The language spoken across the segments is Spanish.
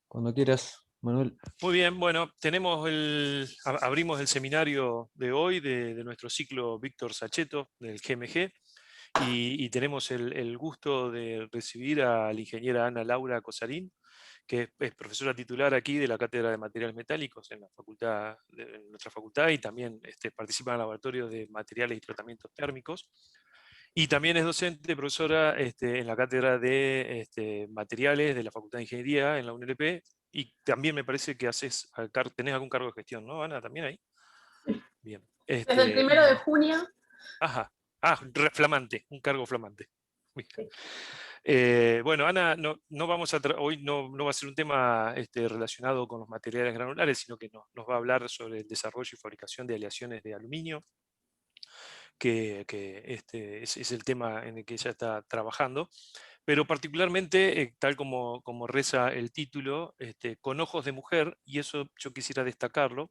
Cuando quieras, Manuel. Muy bien, bueno, abrimos el seminario de hoy de nuestro ciclo Víctor Sachetto del GMG y tenemos el gusto de recibir a la ingeniera Ana Laura Cosarín, que es profesora titular aquí de la Cátedra de Materiales Metálicos en en nuestra facultad, y también participa en el laboratorio de materiales y tratamientos térmicos. Y también es docente, profesora en la Cátedra de Materiales de la Facultad de Ingeniería en la UNLP, y también me parece que tenés algún cargo de gestión, ¿no, Ana? ¿También ahí? Sí. Bien. Desde el 1 de junio. Ajá. Flamante, un cargo flamante. Sí. Bueno, Ana, hoy no va a ser un tema relacionado con los materiales granulares, sino que nos va a hablar sobre el desarrollo y fabricación de aleaciones de aluminio, que es el tema en el que ella está trabajando, pero particularmente, tal como reza el título, con ojos de mujer, y eso yo quisiera destacarlo,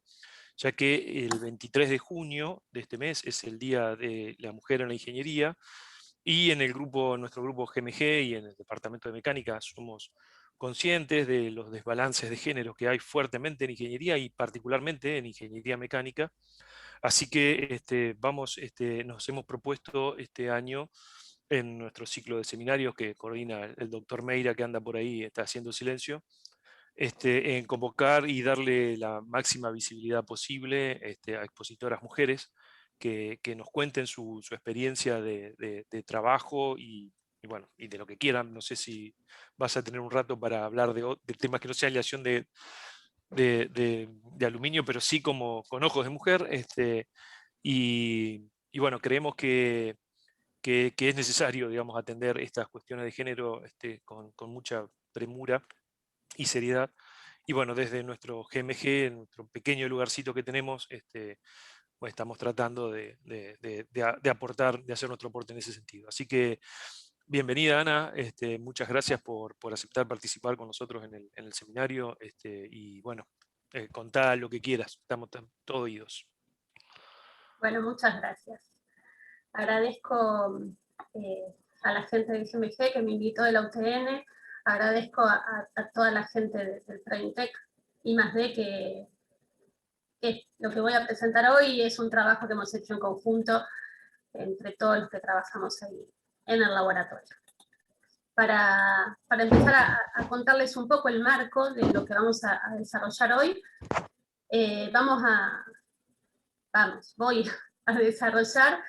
ya que el 23 de junio de este mes es el Día de la Mujer en la Ingeniería, y en nuestro grupo GMG y en el Departamento de Mecánica somos conscientes de los desbalances de género que hay fuertemente en ingeniería y particularmente en ingeniería mecánica. Así que nos hemos propuesto este año, en nuestro ciclo de seminarios que coordina el doctor Meira, que anda por ahí, está haciendo silencio, en convocar y darle la máxima visibilidad posible a expositoras mujeres que nos cuenten su experiencia de trabajo bueno, y de lo que quieran. No sé si vas a tener un rato para hablar de temas que no sean aleación de aluminio, pero sí como con ojos de mujer. Y bueno, creemos que es necesario, digamos, atender estas cuestiones de género con mucha premura y seriedad. Y bueno, desde nuestro GMG, nuestro pequeño lugarcito que tenemos, pues estamos tratando de aportar, de hacer nuestro aporte en ese sentido. Así que bienvenida, Ana, muchas gracias por aceptar participar con nosotros en el seminario, y bueno, contá lo que quieras, estamos todos oídos. Bueno, muchas gracias. Agradezco a la gente del GMG que me invitó de la UTN, agradezco a toda la gente del Traintec I+D que lo que voy a presentar hoy es un trabajo que hemos hecho en conjunto entre todos los que trabajamos ahí en el laboratorio. Para empezar a contarles un poco el marco de lo que vamos a desarrollar hoy, voy a desarrollar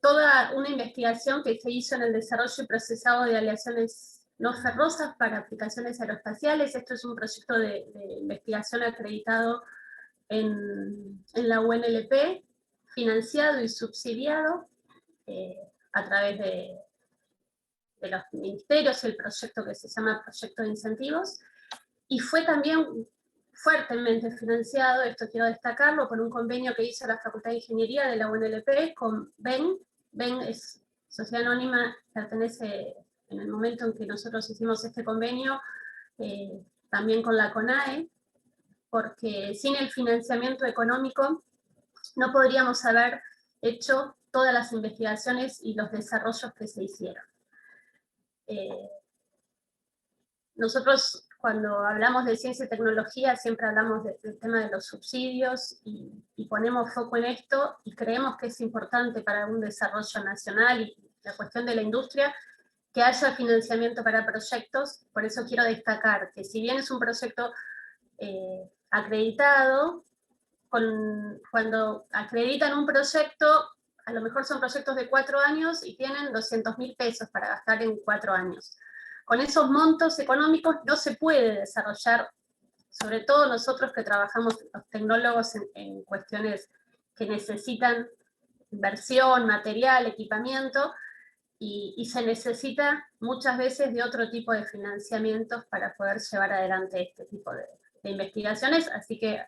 toda una investigación que se hizo en el desarrollo y procesado de aleaciones no ferrosas para aplicaciones aeroespaciales. Esto es un proyecto de investigación acreditado en la UNLP, financiado y subsidiado a través de los ministerios, el proyecto que se llama Proyecto de Incentivos, y fue también fuertemente financiado, esto quiero destacarlo, por un convenio que hizo la Facultad de Ingeniería de la UNLP con BEN. BEN es sociedad anónima, pertenece en el momento en que nosotros hicimos este convenio, también con la CONAE, porque sin el financiamiento económico no podríamos haber hecho todas las investigaciones y los desarrollos que se hicieron. Nosotros, cuando hablamos de ciencia y tecnología, siempre hablamos del tema de los subsidios y ponemos foco en esto, y creemos que es importante para un desarrollo nacional y la cuestión de la industria que haya financiamiento para proyectos. Por eso quiero destacar que si bien es un proyecto acreditado, cuando acreditan un proyecto, a lo mejor son proyectos de 4 años y tienen 200.000 pesos para gastar en 4 años. Con esos montos económicos no se puede desarrollar, sobre todo nosotros que trabajamos, los tecnólogos, en cuestiones que necesitan inversión, material, equipamiento, y se necesita muchas veces de otro tipo de financiamientos para poder llevar adelante este tipo de investigaciones. Así que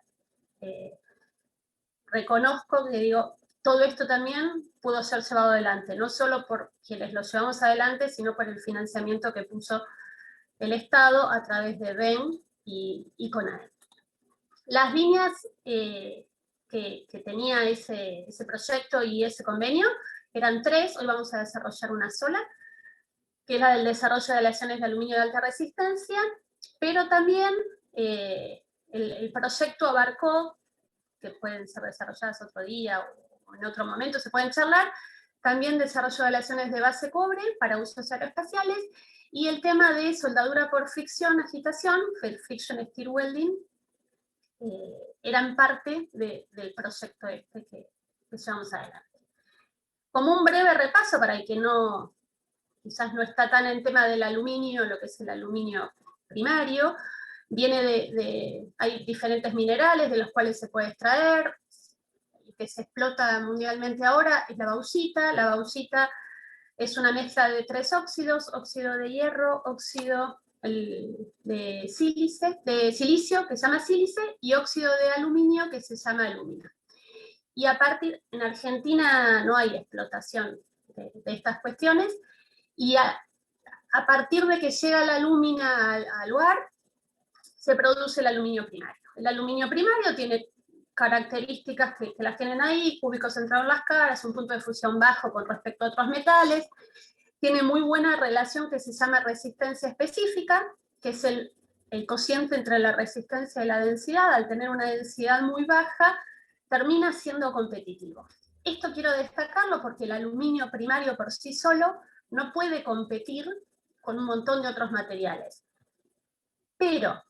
reconozco que digo, todo esto también pudo ser llevado adelante, no solo por quienes lo llevamos adelante, sino por el financiamiento que puso el Estado a través de BEN y CONAE. Las líneas que tenía ese proyecto y ese convenio eran 3, hoy vamos a desarrollar una sola. que es la del desarrollo de aleaciones de aluminio de alta resistencia, pero también el proyecto abarcó, que pueden ser desarrolladas otro día o en otro momento, se pueden charlar, también desarrollo de aleaciones de base cobre para usos aeroespaciales, y el tema de soldadura por fricción, agitación, friction stir welding, eran parte del proyecto este que llevamos adelante. Como un breve repaso para el que no, quizás no está tan en tema del aluminio, lo que es el aluminio primario, viene hay diferentes minerales de los cuales se puede extraer. El que se explota mundialmente ahora es la bauxita. La bauxita es una mezcla de 3 óxidos: óxido de hierro, óxido de silicio, que se llama sílice, y óxido de aluminio, que se llama alúmina. Y en Argentina no hay explotación de estas cuestiones, y a partir de que llega la alúmina al lugar, se produce el aluminio primario. El aluminio primario tiene características que las tienen ahí: cúbico centrado en las caras, un punto de fusión bajo con respecto a otros metales, tiene muy buena relación que se llama resistencia específica, que es el cociente entre la resistencia y la densidad. Al tener una densidad muy baja, termina siendo competitivo. Esto quiero destacarlo porque el aluminio primario por sí solo no puede competir con un montón de otros materiales. Pero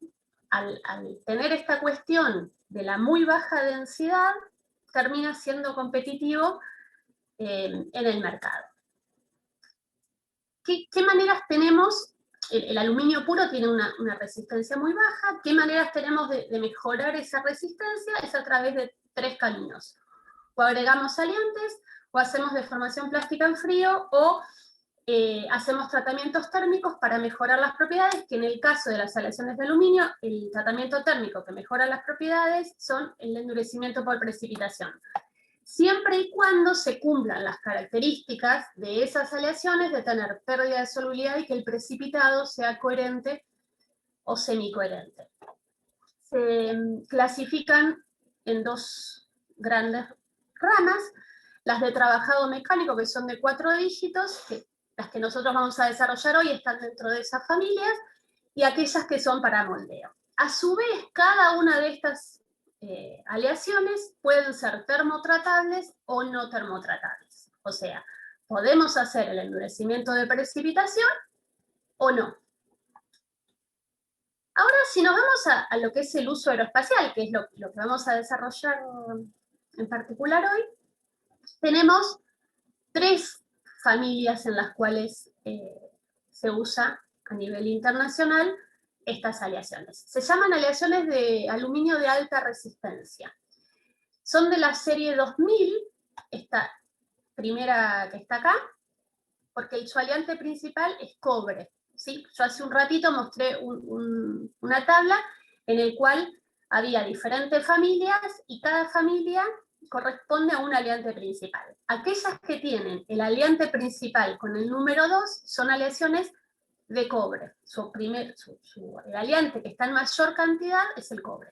al tener esta cuestión de la muy baja densidad, termina siendo competitivo en el mercado. ¿Qué maneras tenemos? El aluminio puro tiene una resistencia muy baja. ¿Qué maneras tenemos de mejorar esa resistencia? Es a través de 3 caminos. O agregamos aliantes, o hacemos deformación plástica en frío, o hacemos tratamientos térmicos para mejorar las propiedades, que en el caso de las aleaciones de aluminio, el tratamiento térmico que mejora las propiedades son el endurecimiento por precipitación. Siempre y cuando se cumplan las características de esas aleaciones de tener pérdida de solubilidad y que el precipitado sea coherente o semicoherente. Se clasifican en 2 grandes ramas: las de trabajado mecánico, que son de 4 dígitos, que las que nosotros vamos a desarrollar hoy están dentro de esas familias, y aquellas que son para moldeo. A su vez, cada una de estas aleaciones pueden ser termotratables o no termotratables. O sea, podemos hacer el endurecimiento de precipitación o no. Ahora, si nos vamos a lo que es el uso aeroespacial, que es lo que vamos a desarrollar en particular hoy, tenemos 3 familias en las cuales se usa a nivel internacional estas aleaciones. Se llaman aleaciones de aluminio de alta resistencia. Son de la serie 2000, esta primera que está acá, porque su aliante principal es cobre, ¿sí? Yo hace un ratito mostré una tabla en la cual había diferentes familias y cada familia corresponde a un aliante principal. Aquellas que tienen el aliante principal con el número 2 son aleaciones de cobre. El aliante que está en mayor cantidad es el cobre.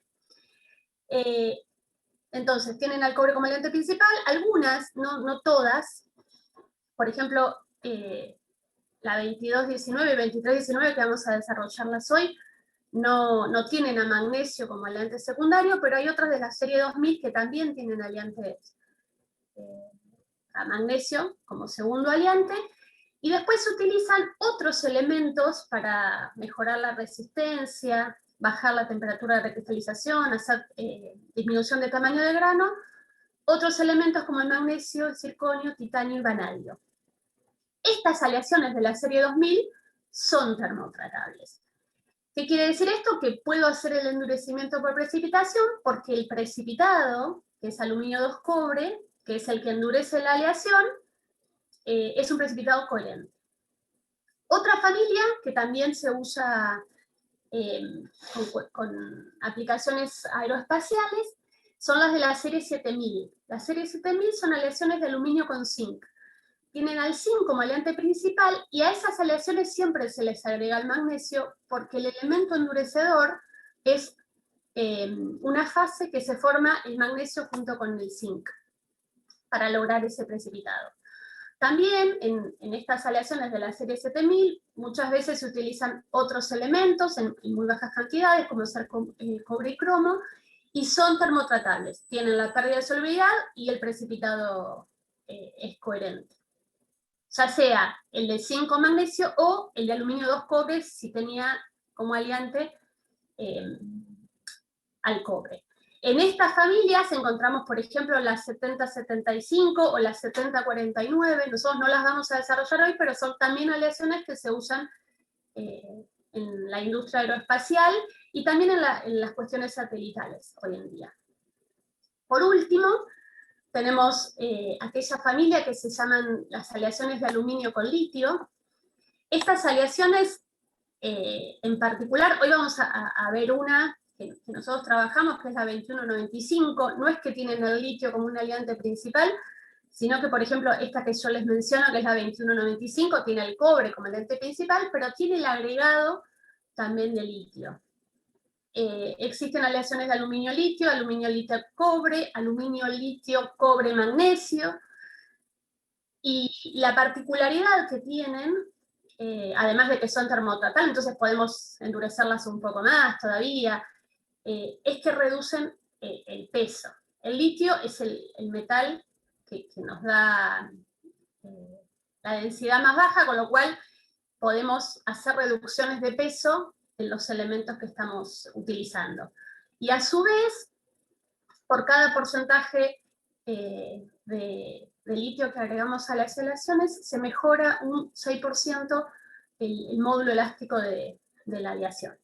Entonces, tienen al cobre como aliante principal. Algunas, no todas, por ejemplo, la 2219 y 2319, que vamos a desarrollarlas hoy, no tienen a magnesio como aliante secundario, pero hay otras de la serie 2000 que también tienen aliantes a magnesio como segundo aliante, y después se utilizan otros elementos para mejorar la resistencia, bajar la temperatura de recristalización, hacer disminución de tamaño de grano, otros elementos como el magnesio, el circonio, titanio y vanadio. Estas aleaciones de la serie 2000 son termotratables. ¿Qué quiere decir esto? Que puedo hacer el endurecimiento por precipitación porque el precipitado, que es aluminio 2 cobre, que es el que endurece la aleación, es un precipitado coherente. Otra familia que también se usa con aplicaciones aeroespaciales son las de la serie 7000. La serie 7000 son aleaciones de aluminio con zinc. Tienen al zinc como aliante principal y a esas aleaciones siempre se les agrega el magnesio porque el elemento endurecedor es una fase que se forma el magnesio junto con el zinc para lograr ese precipitado. También en estas aleaciones de la serie 7000 muchas veces se utilizan otros elementos en muy bajas cantidades, como ser cobre y cromo, y son termotratables. Tienen la pérdida de solubilidad y el precipitado es coherente. Ya sea el de 5 magnesio o el de aluminio 2 cobre, si tenía como aliante al cobre. En estas familias encontramos, por ejemplo, las 7075 o las 7049. Nosotros no las vamos a desarrollar hoy, pero son también aleaciones que se usan en la industria aeroespacial y también en las cuestiones satelitales hoy en día. Por último, tenemos aquella familia que se llaman las aleaciones de aluminio con litio. Estas aleaciones, en particular, hoy vamos a ver una que nosotros trabajamos, que es la 2195, no es que tienen el litio como un aliante principal, sino que, por ejemplo, esta que yo les menciono, que es la 2195, tiene el cobre como aliante principal, pero tiene el agregado también de litio. Existen aleaciones de aluminio-litio, aluminio-litio-cobre, aluminio-litio-cobre-magnesio, y la particularidad que tienen, además de que son termotratables, entonces podemos endurecerlas un poco más todavía, es que reducen el peso. El litio es el metal que nos da la densidad más baja, con lo cual podemos hacer reducciones de peso en los elementos que estamos utilizando. Y a su vez, por cada porcentaje de litio que agregamos a las aleaciones, se mejora un 6% el módulo elástico de la aleación.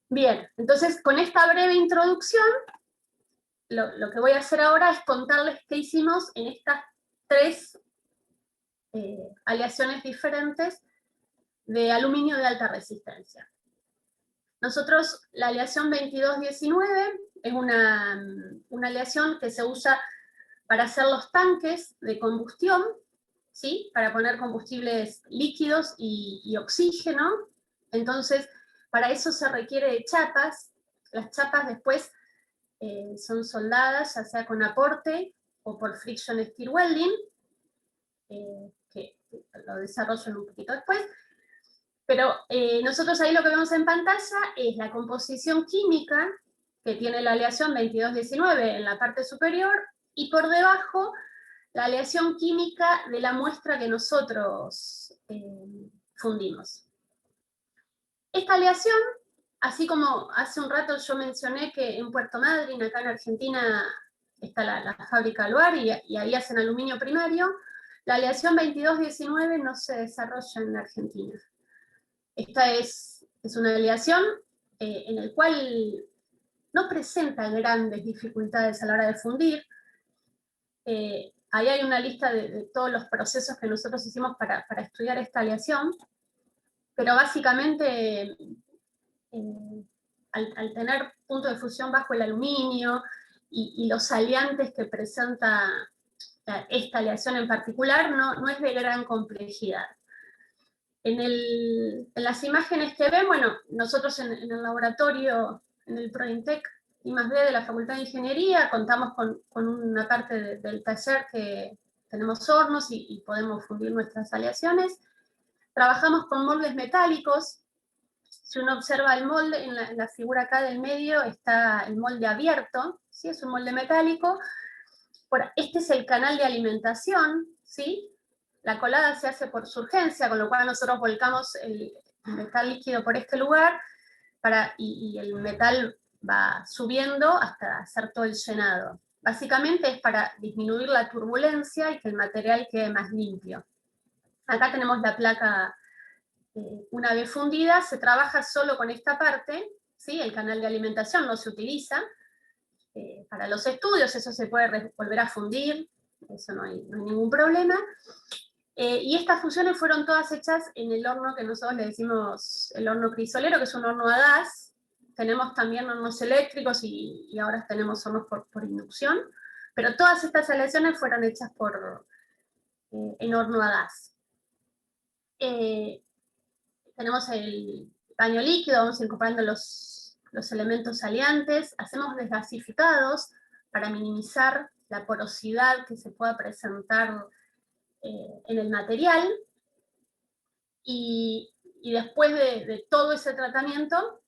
Bien, entonces con esta breve introducción, lo que voy a hacer ahora es contarles qué hicimos en estas 3 aleaciones diferentes de aluminio de alta resistencia. Nosotros, la aleación 2219 es una aleación que se usa para hacer los tanques de combustión, ¿sí? Para poner combustibles líquidos y oxígeno. Entonces, para eso se requiere de chapas. Las chapas después son soldadas, ya sea con aporte o por friction stir welding, que lo desarrollo un poquito después. Pero nosotros ahí lo que vemos en pantalla es la composición química que tiene la aleación 2219 en la parte superior, y por debajo la aleación química de la muestra que nosotros fundimos. Esta aleación, así como hace un rato yo mencioné que en Puerto Madryn, acá en Argentina, está la fábrica Aluar y ahí hacen aluminio primario, la aleación 2219 no se desarrolla en Argentina. Esta es una aleación en la cual no presenta grandes dificultades a la hora de fundir. Ahí hay una lista de todos los procesos que nosotros hicimos para estudiar esta aleación, pero básicamente al tener punto de fusión bajo el aluminio y los aliantes que presenta esta aleación en particular, no es de gran complejidad. En las imágenes que ven, bueno, nosotros en el laboratorio, en el PROINTEC I+D de la Facultad de Ingeniería, contamos con una parte del taller que tenemos hornos y podemos fundir nuestras aleaciones. Trabajamos con moldes metálicos. Si uno observa el molde, en la figura acá del medio está el molde abierto, ¿sí? Es un molde metálico. Este es el canal de alimentación, ¿sí? La colada se hace por surgencia, con lo cual nosotros volcamos el metal líquido por este lugar y el metal va subiendo hasta hacer todo el llenado. Básicamente es para disminuir la turbulencia y que el material quede más limpio. Acá tenemos la placa, una vez fundida, se trabaja solo con esta parte, ¿sí? El canal de alimentación no se utiliza. Para los estudios eso se puede volver a fundir, eso no hay ningún problema. Y estas fusiones fueron todas hechas en el horno que nosotros le decimos el horno crisolero, que es un horno a gas. Tenemos también hornos eléctricos y ahora tenemos hornos por inducción, pero todas estas aleaciones fueron hechas en horno a gas. Tenemos el baño líquido, vamos incorporando los elementos aliantes, hacemos desgasificados para minimizar la porosidad que se pueda presentar en el material, y después de todo ese tratamiento,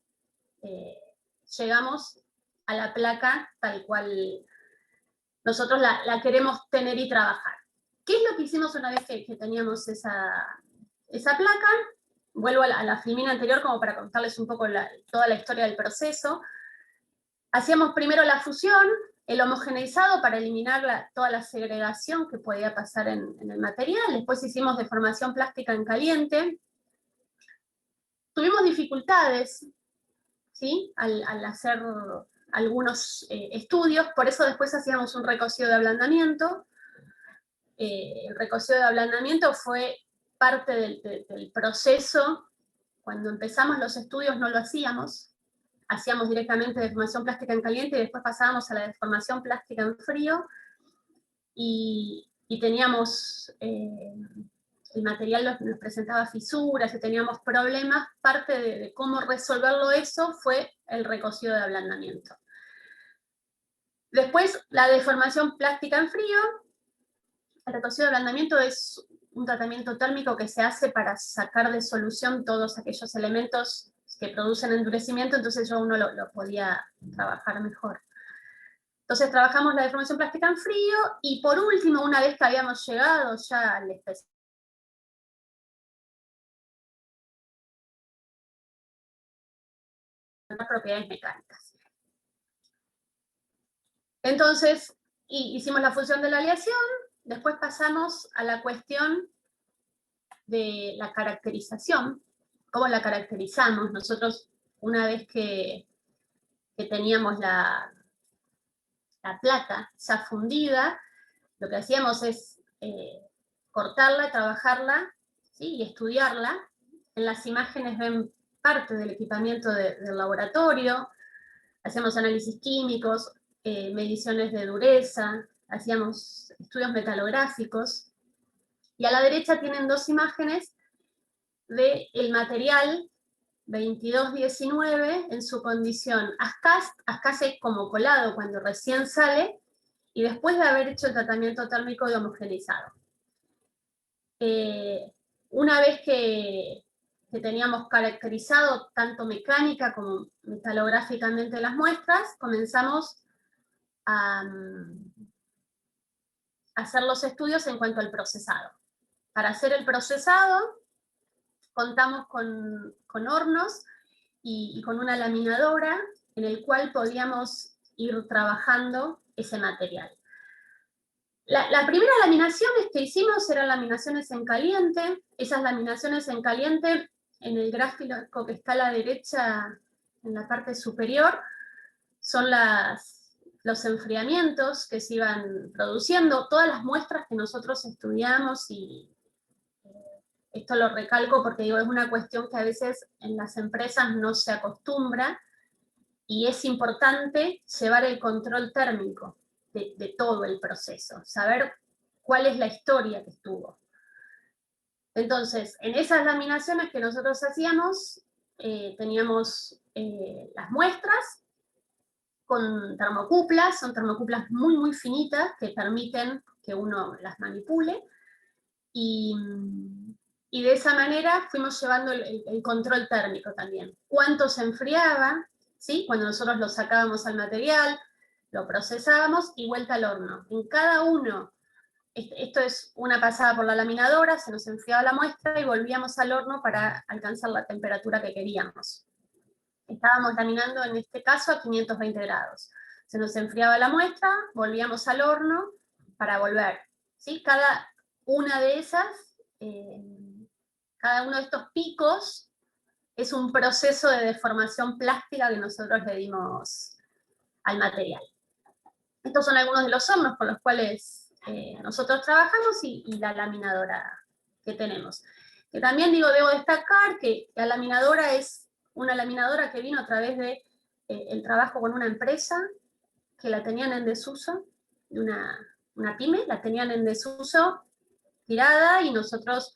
llegamos a la placa tal cual nosotros la queremos tener y trabajar. ¿Qué es lo que hicimos una vez que teníamos esa placa? Vuelvo a la filmina anterior como para contarles un poco toda la historia del proceso. Hacíamos primero la fusión, el homogeneizado para eliminar toda la segregación que podía pasar en el material. Después hicimos deformación plástica en caliente. Tuvimos dificultades, ¿sí?, al hacer algunos estudios, por eso después hacíamos un recocido de ablandamiento. El recocido de ablandamiento fue parte del proceso. Cuando empezamos los estudios no lo hacíamos directamente deformación plástica en caliente y después pasábamos a la deformación plástica en frío, y teníamos, el material nos presentaba fisuras y teníamos problemas. Parte de cómo resolverlo eso fue el recocido de ablandamiento. Después, la deformación plástica en frío. El recocido de ablandamiento es un tratamiento térmico que se hace para sacar de solución todos aquellos elementos que producen endurecimiento, entonces uno lo podía trabajar mejor. Entonces trabajamos la deformación plástica en frío, y por último, una vez que habíamos llegado ya al especial, propiedades mecánicas. Entonces, hicimos la fusión de la aleación, después pasamos a la cuestión de la caracterización. ¿Cómo la caracterizamos? Nosotros, una vez que teníamos la placa ya fundida, lo que hacíamos es cortarla, trabajarla, ¿sí?, y estudiarla. En las imágenes ven parte del equipamiento del laboratorio. Hacíamos análisis químicos, mediciones de dureza, hacíamos estudios metalográficos. Y a la derecha tienen dos imágenes del material 2219 en su condición ascase es como colado cuando recién sale, y después de haber hecho el tratamiento térmico de homogeneizado. Una vez que teníamos caracterizado tanto mecánica como metalográficamente las muestras, comenzamos a hacer los estudios en cuanto al procesado. Para hacer el procesado contamos con hornos y con una laminadora en el cual podíamos ir trabajando ese material. La primera laminaciones que hicimos eran laminaciones en caliente. Esas laminaciones en caliente, en el gráfico que está a la derecha, en la parte superior, son los enfriamientos que se iban produciendo, todas las muestras que nosotros estudiamos, y esto lo recalco porque digo, es una cuestión que a veces en las empresas no se acostumbra, y es importante llevar el control térmico de todo el proceso, saber cuál es la historia que estuvo. Entonces, en esas laminaciones que nosotros hacíamos, teníamos las muestras con termocuplas. Son termocuplas muy, muy finitas que permiten que uno las manipule, y de esa manera fuimos llevando el control térmico también. ¿Cuánto se enfriaba? ¿Sí? Cuando nosotros lo sacábamos al material, lo procesábamos y vuelta al horno. En cada uno, esto es una pasada por la laminadora, se nos enfriaba la muestra y volvíamos al horno para alcanzar la temperatura que queríamos. Estábamos laminando en este caso a 520 grados. Se nos enfriaba la muestra, volvíamos al horno para volver, ¿sí? Cada una de esas, cada uno de estos picos es un proceso de deformación plástica que nosotros le dimos al material. Estos son algunos de los hornos con los cuales nosotros trabajamos, y la laminadora que tenemos. Que también debo destacar que la laminadora es una laminadora que vino a través de el trabajo con una empresa que la tenían en desuso, de una pyme, la tenían en desuso, tirada, y nosotros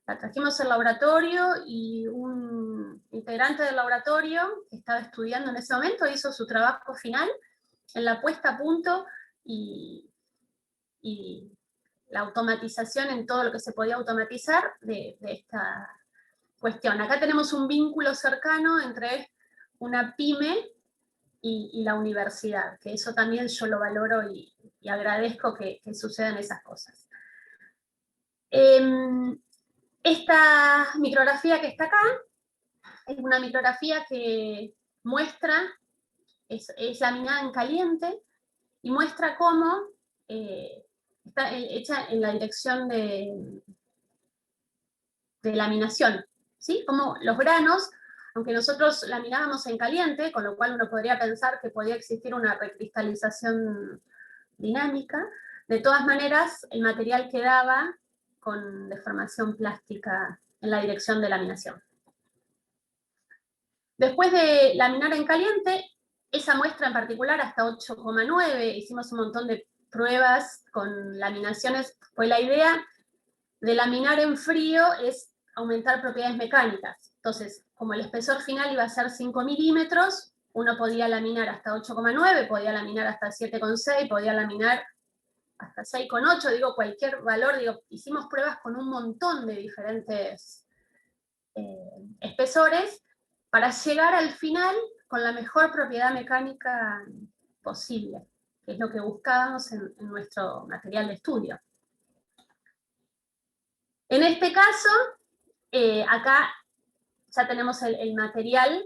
la trajimos al laboratorio, y un integrante del laboratorio que estaba estudiando en ese momento hizo su trabajo final en la puesta a punto, y y la automatización en todo lo que se podía automatizar de esta cuestión. Acá tenemos un vínculo cercano entre una pyme y la universidad, que eso también yo lo valoro y agradezco que sucedan esas cosas. Esta micrografía que está acá es una micrografía que muestra, es laminada en caliente, y muestra cómo está hecha en la dirección de laminación, ¿sí? Como los granos, aunque nosotros laminábamos en caliente, con lo cual uno podría pensar que podía existir una recristalización dinámica, de todas maneras el material quedaba con deformación plástica en la dirección de laminación. Después de laminar en caliente, esa muestra en particular hasta 8,9, hicimos un montón de pruebas con laminaciones, fue la idea de laminar en frío es aumentar propiedades mecánicas. Entonces, como el espesor final iba a ser 5 milímetros, uno podía laminar hasta 8,9, podía laminar hasta 7,6, podía laminar hasta 6,8, digo, cualquier valor, digo, hicimos pruebas con un montón de diferentes espesores para llegar al final con la mejor propiedad mecánica posible, que es lo que buscábamos en nuestro material de estudio. En este caso, acá ya tenemos el material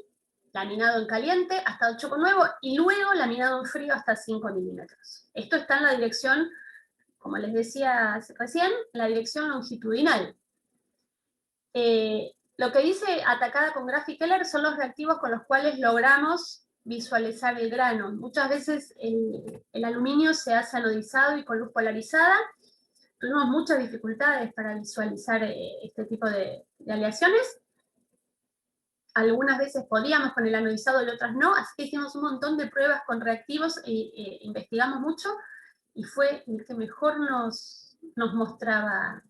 laminado en caliente hasta 8,9 y luego laminado en frío hasta 5 milímetros. Esto está en la dirección, como les decía recién, la dirección longitudinal. Lo que dice atacada con Graphikeller son los reactivos con los cuales logramos visualizar el grano. Muchas veces el aluminio se hace anodizado y con luz polarizada. Tuvimos muchas dificultades para visualizar este tipo de aleaciones. Algunas veces podíamos con el anodizado y otras no, así que hicimos un montón de pruebas con reactivos e investigamos mucho, y fue el que mejor nos mostraba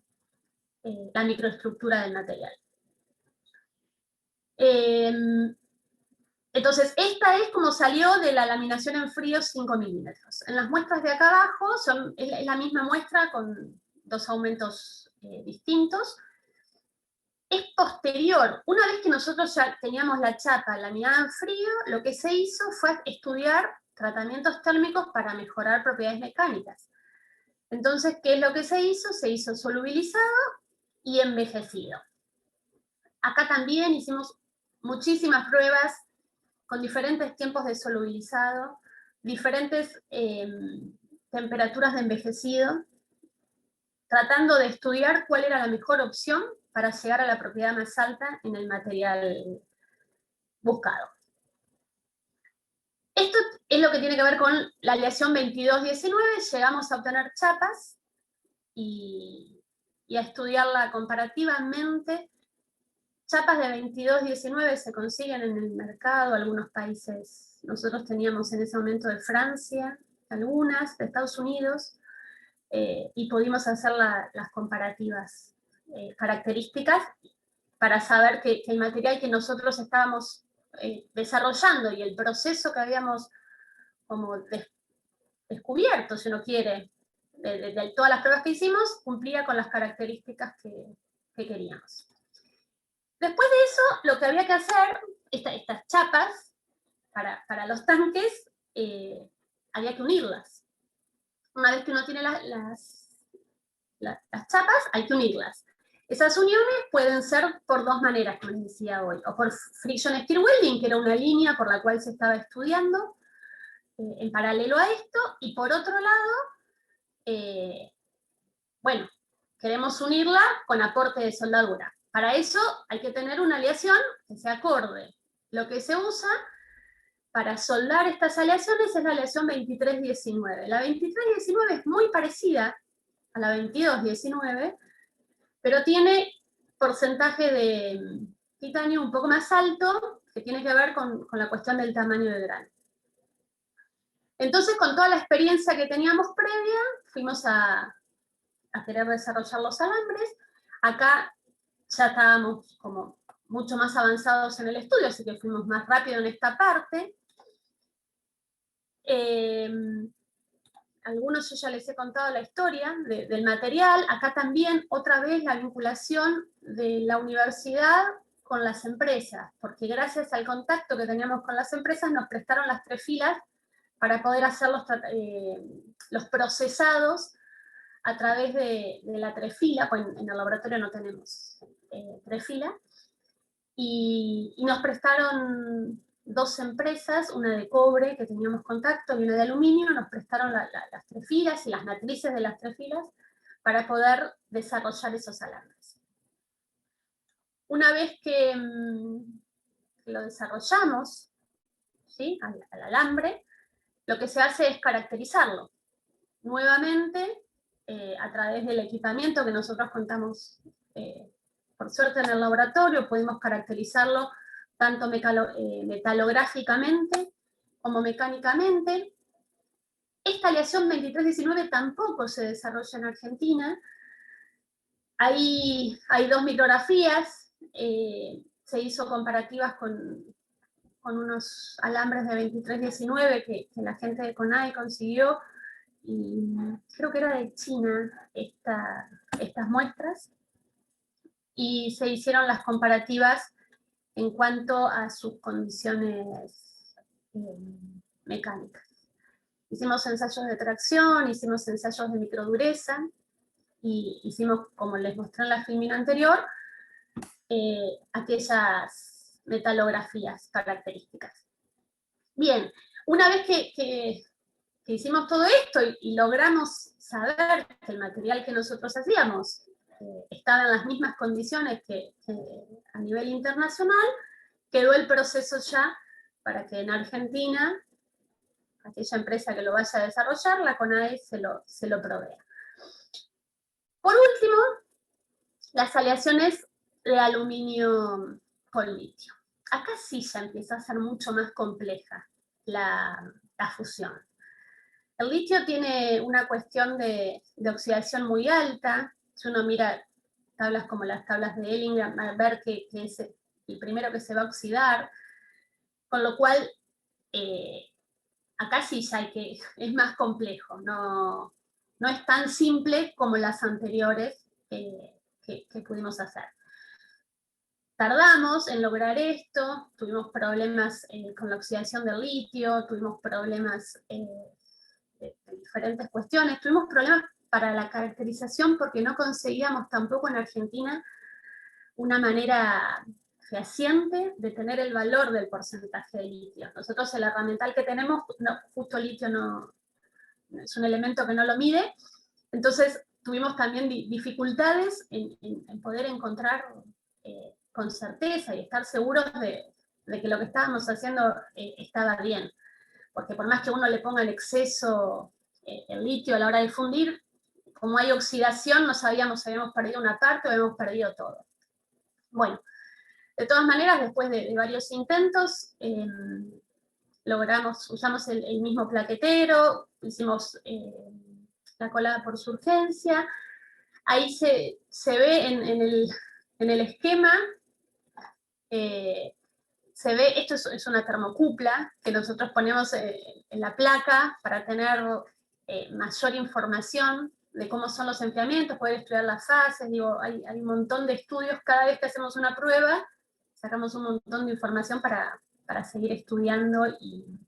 la microestructura del material. Entonces, esta es como salió de la laminación en frío 5 milímetros. En las muestras de acá abajo es la misma muestra con dos aumentos distintos. Es posterior, una vez que nosotros ya teníamos la chapa laminada en frío, lo que se hizo fue estudiar tratamientos térmicos para mejorar propiedades mecánicas. Entonces, ¿qué es lo que se hizo? Se hizo solubilizado y envejecido. Acá también hicimos muchísimas pruebas con diferentes tiempos de solubilizado, diferentes temperaturas de envejecido, tratando de estudiar cuál era la mejor opción para llegar a la propiedad más alta en el material buscado. Esto es lo que tiene que ver con la aleación 2219, llegamos a obtener chapas y a estudiarla comparativamente. Chapas de 2219 se consiguen en el mercado, algunos países, nosotros teníamos en ese momento de Francia, algunas, de Estados Unidos, y pudimos hacer las comparativas características para saber que el material que nosotros estábamos desarrollando y el proceso que habíamos como descubierto, si uno quiere, de todas las pruebas que hicimos, cumplía con las características que queríamos. Después de eso, lo que había que hacer, estas chapas, para los tanques, había que unirlas. Una vez que uno tiene las chapas, hay que unirlas. Esas uniones pueden ser por dos maneras, como les decía hoy, o por friction stir welding, que era una línea por la cual se estaba estudiando en paralelo a esto, y por otro lado, bueno, queremos unirla con aporte de soldadura. Para eso hay que tener una aleación que se acorde. Lo que se usa para soldar estas aleaciones es la aleación 2319. La 2319 es muy parecida a la 2219, pero tiene porcentaje de titanio un poco más alto, que tiene que ver con la cuestión del tamaño del grano. Entonces, con toda la experiencia que teníamos previa, fuimos a querer desarrollar los alambres. Acá ya estábamos como mucho más avanzados en el estudio, así que fuimos más rápido en esta parte. algunos yo ya les he contado la historia del material. Acá también, otra vez, la vinculación de la universidad con las empresas, porque gracias al contacto que teníamos con las empresas nos prestaron las 3 filas para poder hacer los procesados a través de la 3 fila, pues en el laboratorio no tenemos 3 filas, y nos prestaron 2 empresas, una de cobre que teníamos contacto y una de aluminio, nos prestaron las 3 filas y las matrices de las 3 filas para poder desarrollar esos alambres. Una vez que lo desarrollamos, ¿sí?, al alambre, lo que se hace es caracterizarlo. Nuevamente, a través del equipamiento que nosotros contamos, por suerte en el laboratorio, pudimos caracterizarlo tanto metalográficamente como mecánicamente. Esta aleación 2319 tampoco se desarrolla en Argentina. Hay 2 micrografías, se hizo comparativas con unos alambres de 2319 que la gente de CONAE consiguió, y creo que era de China estas muestras, y se hicieron las comparativas en cuanto a sus condiciones mecánicas. Hicimos ensayos de tracción, hicimos ensayos de microdureza, y hicimos, como les mostré en la filmina anterior, aquellas metalografías características. Bien, una vez que hicimos todo esto y logramos saber que el material que nosotros hacíamos estaba en las mismas condiciones que a nivel internacional, quedó el proceso ya para que en Argentina, aquella empresa que lo vaya a desarrollar, la CONAE se lo provea. Por último, las aleaciones de aluminio con litio. Acá sí ya empieza a ser mucho más compleja la fusión. El litio tiene una cuestión de oxidación muy alta. Si uno mira tablas como las tablas de Elling, va a ver que es el primero que se va a oxidar, con lo cual acá sí ya es más complejo, no es tan simple como las anteriores que pudimos hacer. Tardamos en lograr esto, tuvimos problemas con la oxidación del litio, tuvimos problemas de diferentes cuestiones, tuvimos problemas para la caracterización porque no conseguíamos tampoco en Argentina una manera fehaciente de tener el valor del porcentaje de litio. Nosotros el herramental que tenemos, justo el litio no es un elemento que no lo mide, entonces tuvimos también dificultades en poder encontrar con certeza y estar seguros de que lo que estábamos haciendo estaba bien. Porque por más que uno le ponga el exceso, el litio a la hora de fundir, como hay oxidación, no sabíamos si habíamos perdido una parte o habíamos perdido todo. Bueno, de todas maneras, después de varios intentos, usamos el mismo plaquetero, hicimos la colada por surgencia. Ahí se ve en el esquema, se ve, esto es una termocupla que nosotros ponemos en la placa para tener mayor información de cómo son los enfriamientos, poder estudiar las fases. Digo, hay un montón de estudios, cada vez que hacemos una prueba, sacamos un montón de información para seguir estudiando y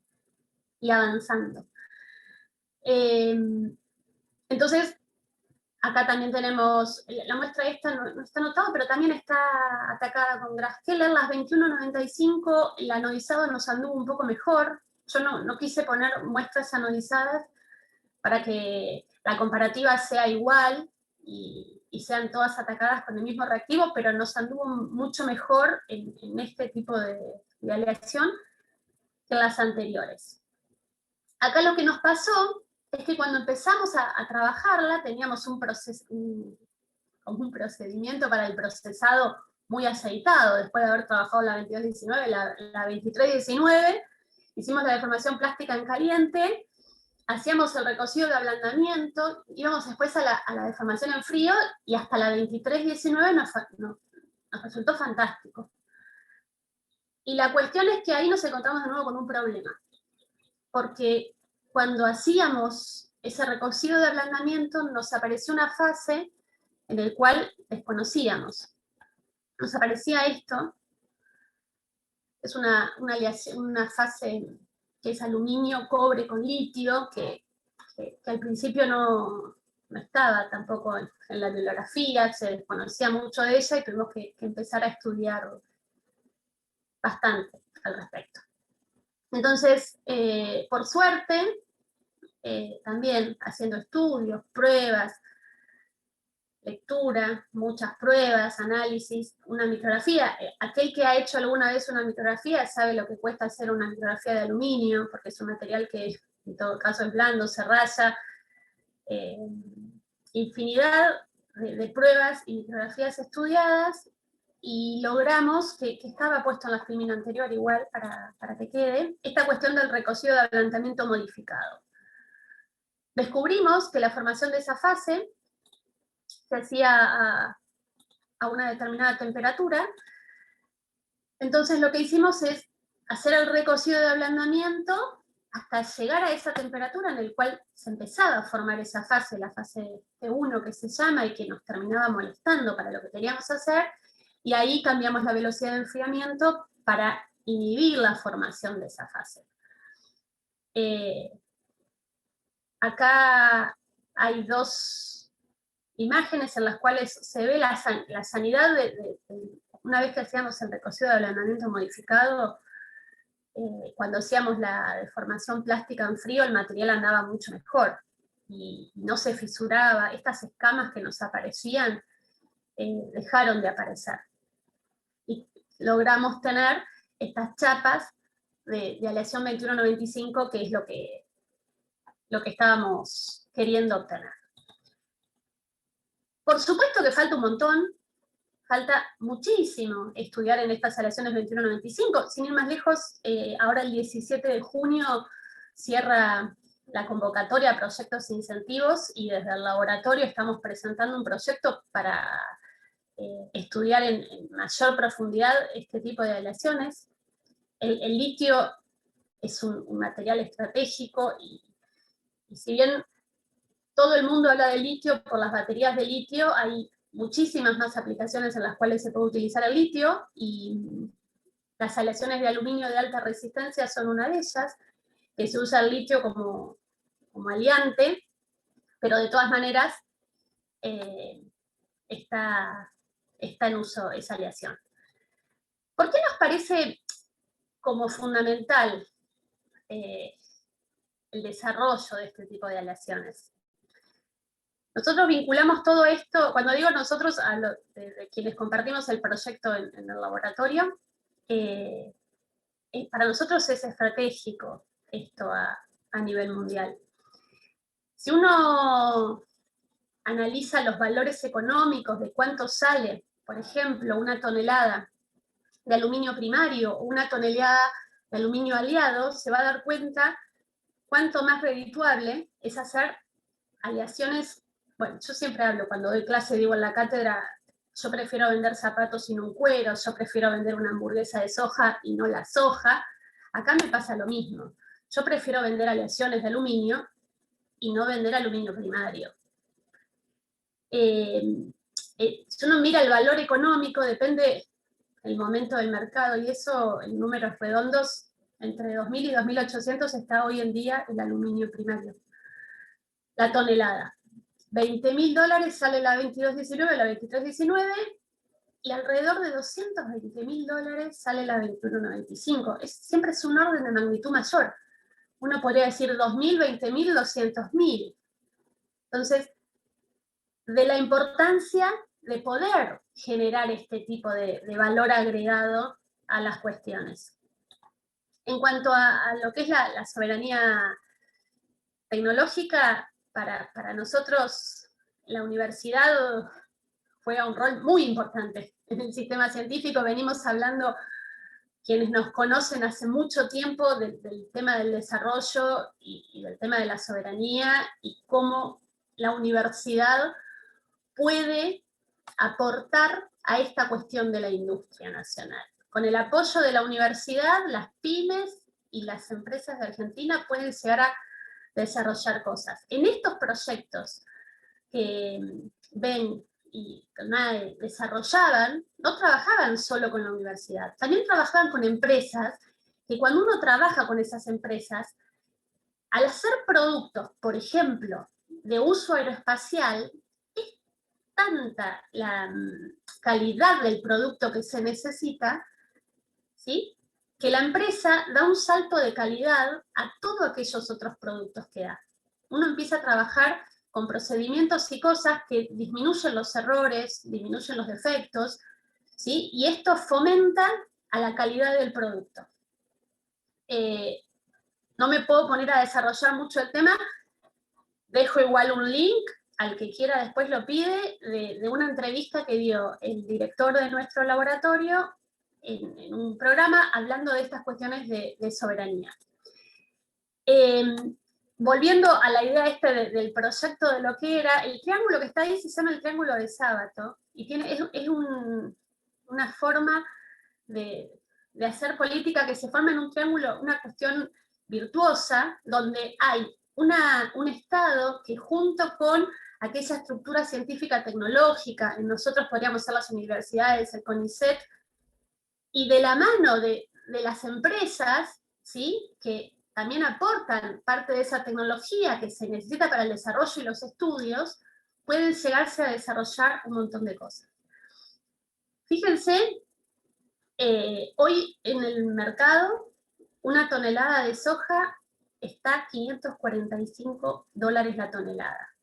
avanzando. Entonces, acá también tenemos, la muestra esta no está anotada, pero también está atacada con Graskeller, las 2195, el anodizado nos anduvo un poco mejor. Yo no quise poner muestras anodizadas para que la comparativa sea igual y sean todas atacadas con el mismo reactivo, pero nos anduvo mucho mejor en este tipo de aleación que en las anteriores. Acá lo que nos pasó es que cuando empezamos a trabajarla teníamos un procedimiento para el procesado muy aceitado. Después de haber trabajado la 2219, la 2319, hicimos la deformación plástica en caliente, hacíamos el recocido de ablandamiento, íbamos después a la deformación en frío, y hasta la 2319 nos resultó fantástico. Y la cuestión es que ahí nos encontramos de nuevo con un problema, porque cuando hacíamos ese recocido de ablandamiento nos apareció una fase en la cual desconocíamos. Nos aparecía esto, es una fase que es aluminio, cobre con litio, que al principio no estaba tampoco en la bibliografía, se desconocía mucho de ella y tuvimos que empezar a estudiar bastante al respecto. Entonces, por suerte, también haciendo estudios, pruebas, lectura, muchas pruebas, análisis, una micrografía. Aquel que ha hecho alguna vez una micrografía sabe lo que cuesta hacer una micrografía de aluminio, porque es un material que en todo caso es blando, se raya. Infinidad de pruebas y micrografías estudiadas, y logramos, que estaba puesto en la filmina anterior igual para que quede, esta cuestión del recocido de ablandamiento modificado. Descubrimos que la formación de esa fase se hacía a una determinada temperatura. Entonces lo que hicimos es hacer el recocido de ablandamiento hasta llegar a esa temperatura en la cual se empezaba a formar esa fase, la fase T1 que se llama, y que nos terminaba molestando para lo que queríamos hacer, y ahí cambiamos la velocidad de enfriamiento para inhibir la formación de esa fase. Acá hay dos imágenes en las cuales se ve la sanidad una vez que hacíamos el recocido de ablandamiento modificado. Cuando hacíamos la deformación plástica en frío, el material andaba mucho mejor y no se fisuraba. Estas escamas que nos aparecían dejaron de aparecer. Y logramos tener estas chapas de aleación 2195, que es lo que estábamos queriendo obtener. Por supuesto que falta un montón, falta muchísimo estudiar en estas aleaciones 2195. Sin ir más lejos, ahora el 17 de junio cierra la convocatoria a proyectos e incentivos, y desde el laboratorio estamos presentando un proyecto para estudiar en mayor profundidad este tipo de aleaciones. El litio es un material estratégico, y si bien todo el mundo habla de litio por las baterías de litio, hay muchísimas más aplicaciones en las cuales se puede utilizar el litio, y las aleaciones de aluminio de alta resistencia son una de ellas, que se usa el litio como aliante, pero de todas maneras está en uso esa aleación. ¿Por qué nos parece como fundamental el desarrollo de este tipo de aleaciones? Nosotros vinculamos todo esto, cuando digo nosotros, de quienes compartimos el proyecto en el laboratorio, para nosotros es estratégico esto a nivel mundial. Si uno analiza los valores económicos de cuánto sale, por ejemplo, una tonelada de aluminio primario o una tonelada de aluminio aliado, se va a dar cuenta cuánto más redituable es hacer aleaciones. Bueno, yo siempre hablo, cuando doy clase, digo en la cátedra, yo prefiero vender zapatos sin un cuero, yo prefiero vender una hamburguesa de soja y no la soja. Acá me pasa lo mismo. Yo prefiero vender aleaciones de aluminio y no vender aluminio primario. Si uno mira el valor económico, depende del momento del mercado, y eso en números redondos, entre 2.000 y 2.800 está hoy en día el aluminio primario. La tonelada. $20.000 sale la 2219, la 2319, y alrededor de $220.000 sale la 2195. Siempre es un orden de magnitud mayor. Uno podría decir 2.000, 20.000, 200.000. Entonces, de la importancia de poder generar este tipo de valor agregado a las cuestiones. En cuanto a lo que es la soberanía tecnológica, para nosotros la universidad juega un rol muy importante en el sistema científico. Venimos hablando, quienes nos conocen hace mucho tiempo, del tema del desarrollo y del tema de la soberanía, y cómo la universidad puede aportar a esta cuestión de la industria nacional. Con el apoyo de la universidad, las pymes y las empresas de Argentina pueden llegar a desarrollar cosas. En estos proyectos que Ben y Tornade desarrollaban, no trabajaban solo con la universidad, también trabajaban con empresas, que cuando uno trabaja con esas empresas, al hacer productos, por ejemplo, de uso aeroespacial, es tanta la calidad del producto que se necesita, ¿sí?, que la empresa da un salto de calidad a todos aquellos otros productos que da. Uno empieza a trabajar con procedimientos y cosas que disminuyen los errores, disminuyen los defectos, ¿sí?, y esto fomenta a la calidad del producto. No me puedo poner a desarrollar mucho el tema, dejo igual un link, al que quiera después lo pide, de una entrevista que dio el director de nuestro laboratorio en un programa hablando de estas cuestiones de soberanía. Volviendo a la idea del proyecto de lo que era, el triángulo que está ahí se llama el triángulo de Sábato, y es una forma de hacer política que se forma en un triángulo, una cuestión virtuosa, donde hay un Estado que junto con aquella estructura científica tecnológica, en nosotros podríamos ser las universidades, el CONICET, y de la mano de las empresas, ¿sí?, que también aportan parte de esa tecnología que se necesita para el desarrollo y los estudios, pueden llegarse a desarrollar un montón de cosas. Fíjense, hoy en el mercado, una tonelada de soja está a $545 la tonelada.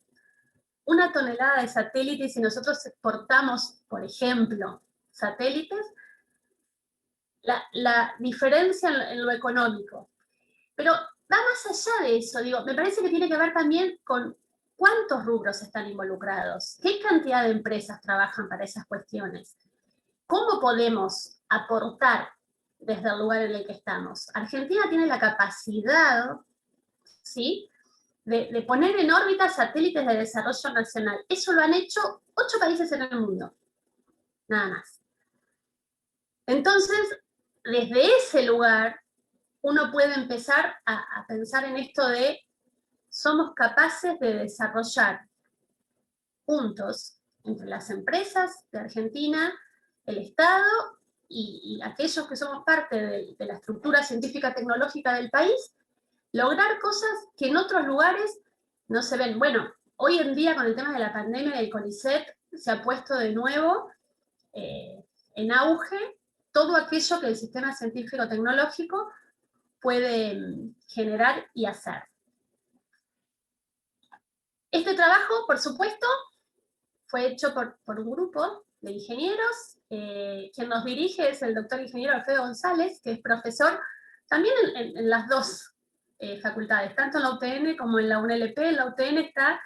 Una tonelada de satélites, si nosotros exportamos, por ejemplo, satélites, la diferencia en lo económico. Pero va más allá de eso, digo, me parece que tiene que ver también con cuántos rubros están involucrados, qué cantidad de empresas trabajan para esas cuestiones, cómo podemos aportar desde el lugar en el que estamos. Argentina tiene la capacidad, ¿sí?, de poner en órbita satélites de desarrollo nacional. Eso lo han hecho 8 países en el mundo, nada más. Entonces, desde ese lugar, uno puede empezar a pensar en esto de somos capaces de desarrollar juntos, entre las empresas de Argentina, el Estado y aquellos que somos parte de la estructura científica tecnológica del país, lograr cosas que en otros lugares no se ven. Bueno, hoy en día con el tema de la pandemia del CONICET se ha puesto de nuevo en auge todo aquello que el sistema científico-tecnológico puede generar y hacer. Este trabajo, por supuesto, fue hecho por un grupo de ingenieros. Quien nos dirige es el doctor ingeniero Alfredo González, que es profesor también en las dos facultades, tanto en la UTN como en la UNLP. La UTN está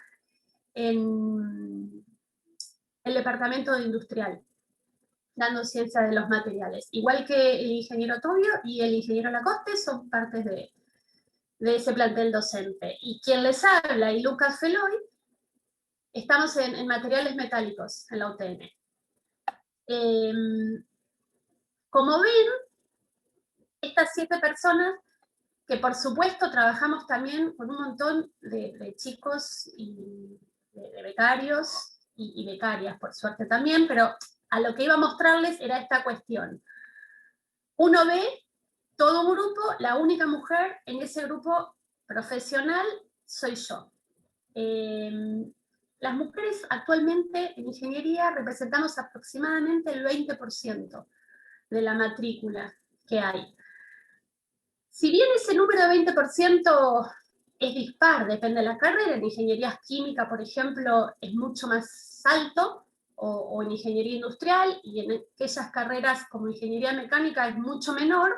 en el departamento de industrial, dando ciencia de los materiales. Igual que el ingeniero Tobio y el ingeniero Lacoste son partes de ese plantel docente. Y quien les habla, y Lucas Feloy, estamos en materiales metálicos en la UTN. Como ven, estas 7 personas, que por supuesto trabajamos también con un montón de chicos y de becarios y becarias, por suerte también, pero a lo que iba a mostrarles era esta cuestión. Uno ve todo un grupo, la única mujer en ese grupo profesional soy yo. Las mujeres actualmente en ingeniería representamos aproximadamente el 20% de la matrícula que hay. Si bien ese número de 20% es dispar, depende de la carrera, en ingeniería química, por ejemplo, es mucho más alto, o en ingeniería industrial, y en aquellas carreras como ingeniería mecánica es mucho menor.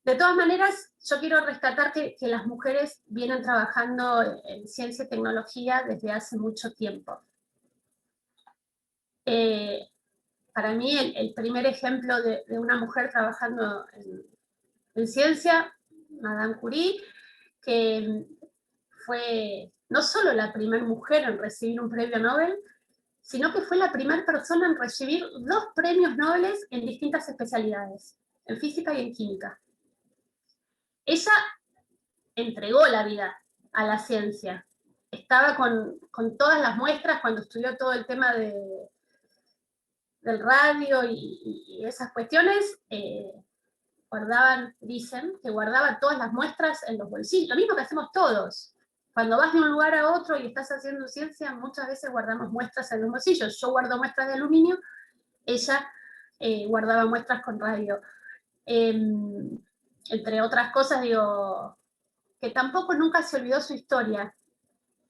De todas maneras, yo quiero rescatar que las mujeres vienen trabajando en ciencia y tecnología desde hace mucho tiempo. Para mí, el primer ejemplo de una mujer trabajando en ciencia, Madame Curie, que fue no solo la primera mujer en recibir un premio Nobel, sino que fue la primera persona en recibir 2 premios Nobel en distintas especialidades, en física y en química. Ella entregó la vida a la ciencia. Estaba con todas las muestras cuando estudió todo el tema del radio y esas cuestiones, dicen que guardaba todas las muestras en los bolsillos, lo mismo que hacemos todos. Cuando vas de un lugar a otro y estás haciendo ciencia, muchas veces guardamos muestras en los bolsillos. Yo guardo muestras de aluminio, ella guardaba muestras con radio. Entre otras cosas, digo, que tampoco nunca se olvidó su historia,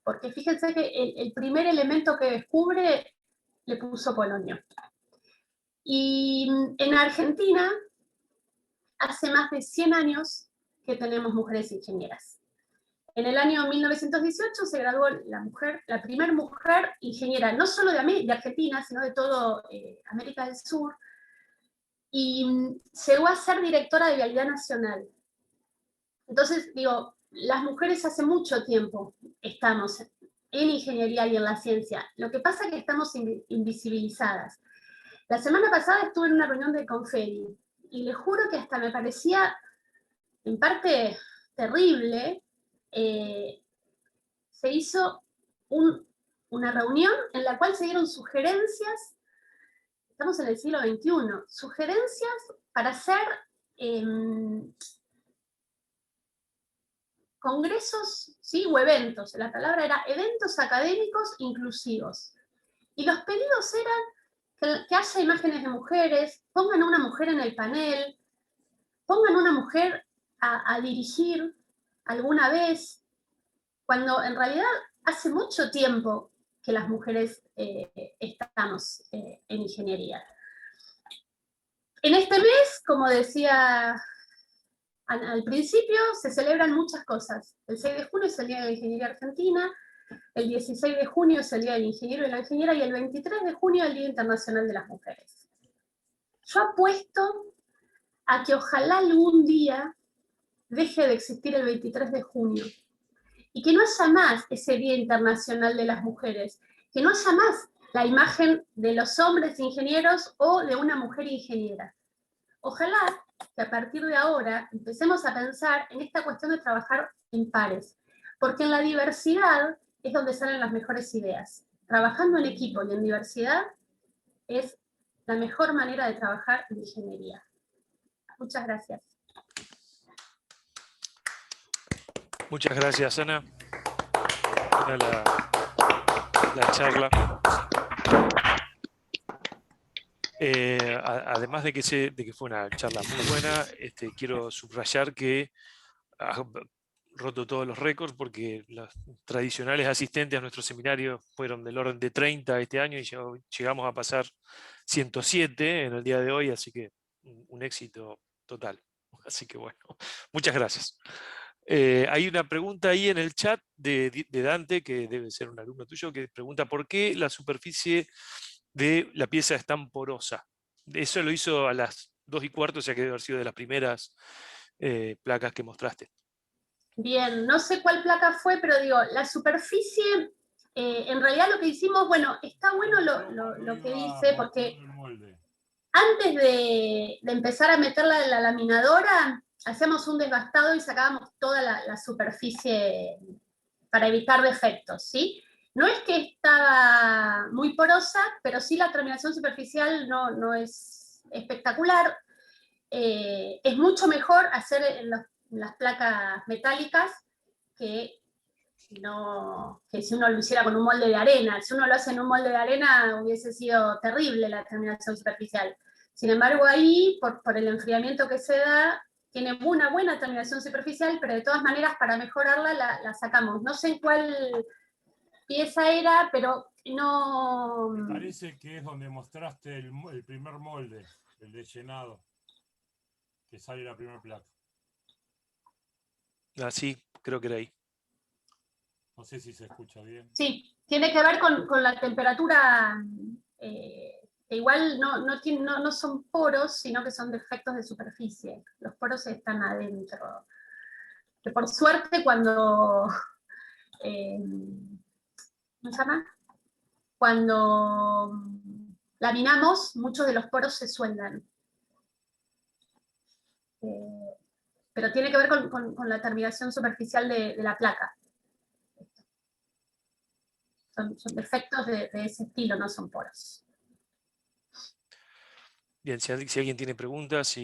porque fíjense que el primer elemento que descubre le puso polonio. Y en Argentina, hace más de 100 años que tenemos mujeres ingenieras. En el año 1918 se graduó la primera mujer ingeniera, no solo de Argentina, sino de toda América del Sur, y llegó a ser directora de Vialidad Nacional. Entonces, digo, las mujeres hace mucho tiempo estamos en ingeniería y en la ciencia. Lo que pasa es que estamos invisibilizadas. La semana pasada estuve en una reunión de Confedi, y les juro que hasta me parecía, en parte, terrible. Se hizo una reunión en la cual se dieron sugerencias, estamos en el siglo XXI, sugerencias para hacer congresos, ¿sí? O eventos, la palabra era eventos académicos inclusivos. Y los pedidos eran que haya imágenes de mujeres, pongan a una mujer en el panel, pongan a una mujer a dirigir alguna vez, cuando en realidad hace mucho tiempo que las mujeres estamos en ingeniería. En este mes, como decía al principio, se celebran muchas cosas. El 6 de junio es el Día de la Ingeniería Argentina, el 16 de junio es el Día del Ingeniero y la Ingeniera, y el 23 de junio el Día Internacional de las Mujeres. Yo apuesto a que ojalá algún día deje de existir el 23 de junio, y que no haya más ese Día Internacional de las Mujeres, que no haya más la imagen de los hombres ingenieros o de una mujer ingeniera. Ojalá que a partir de ahora empecemos a pensar en esta cuestión de trabajar en pares, porque en la diversidad es donde salen las mejores ideas. Trabajando en equipo y en diversidad es la mejor manera de trabajar en ingeniería. Muchas gracias. Muchas gracias, Ana. Buena la charla. Además de que fue una charla muy buena, quiero subrayar que ha roto todos los récords, porque los tradicionales asistentes a nuestro seminario fueron del orden de 30 este año, y llegamos a pasar 107 en el día de hoy, así que un éxito total. Así que bueno, muchas gracias. Hay una pregunta ahí en el chat de Dante, que debe ser un alumno tuyo, que pregunta ¿por qué la superficie de la pieza es tan porosa? Eso lo hizo a las 2:15, o sea que debe haber sido de las primeras placas que mostraste. Bien, no sé cuál placa fue, pero digo, la superficie, en realidad lo que hicimos, bueno, está bueno lo que dice, porque antes de empezar a meterla en la laminadora, hacíamos un desbastado y sacábamos toda la superficie para evitar defectos, ¿sí? No es que estaba muy porosa, pero sí la terminación superficial no es espectacular. Es mucho mejor hacer en las placas metálicas que si uno lo hiciera con un molde de arena. Si uno lo hace en un molde de arena, hubiese sido terrible la terminación superficial. Sin embargo, ahí, por el enfriamiento que se da, tiene una buena terminación superficial, pero de todas maneras, para mejorarla, la sacamos. No sé en cuál pieza era, pero no... Me parece que es donde mostraste el primer molde, el de llenado, que sale la primera placa. Ah, sí, creo que era ahí. No sé si se escucha bien. Sí, tiene que ver con la temperatura, que igual no son poros, sino que son defectos de superficie. Los poros están adentro. Que por suerte cuando... ¿cómo se llama? Cuando laminamos, muchos de los poros se sueldan. Pero tiene que ver con la terminación superficial de la placa. son defectos de ese estilo, no son poros. Bien, si alguien tiene preguntas,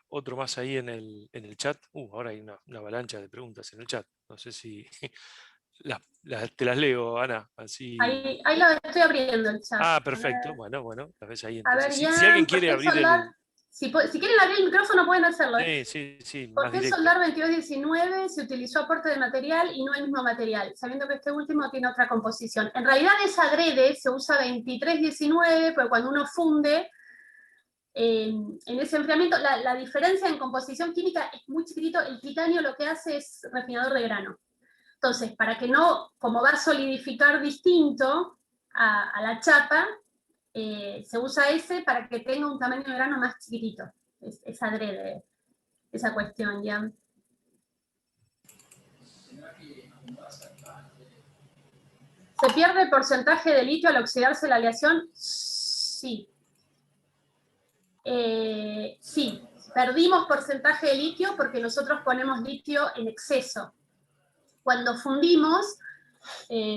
otro más ahí en el chat. Ahora hay una avalancha de preguntas en el chat. No sé si te las leo, Ana. Así. Ahí lo estoy abriendo el chat. Perfecto. Bueno, las ves ahí A ver, entonces. Si alguien quiere abrir si quieren abrir el micrófono pueden hacerlo. Sí, ¿Por más qué directo. soldar 2219 se utilizó aporte de material y no el mismo material? Sabiendo que este último tiene otra composición. En realidad es adrede, se usa 2319, pero cuando uno funde, en ese enfriamiento, la diferencia en composición química es muy chiquitito. El titanio lo que hace es refinador de grano. Entonces, para que no, como va a solidificar distinto a la chapa, se usa ese para que tenga un tamaño de grano más chiquitito. Es adrede esa cuestión, ¿ya? ¿Se pierde el porcentaje de litio al oxidarse la aleación? Sí. Sí, perdimos porcentaje de litio porque nosotros ponemos litio en exceso. Cuando fundimos,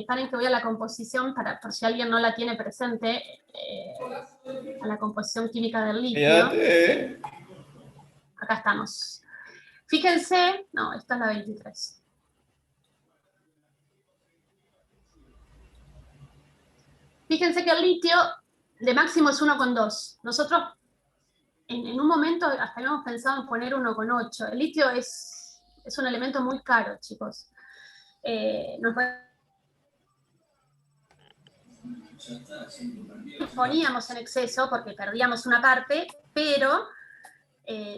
paren que voy a la composición, por si alguien no la tiene presente, a la composición química del litio. Acá estamos. Fíjense, no, esta es la 23. Fíjense que el litio de máximo es 1,2. Nosotros en un momento hasta habíamos pensado en poner 1,8. El litio es un elemento muy caro, chicos. Poníamos en exceso porque perdíamos una parte, pero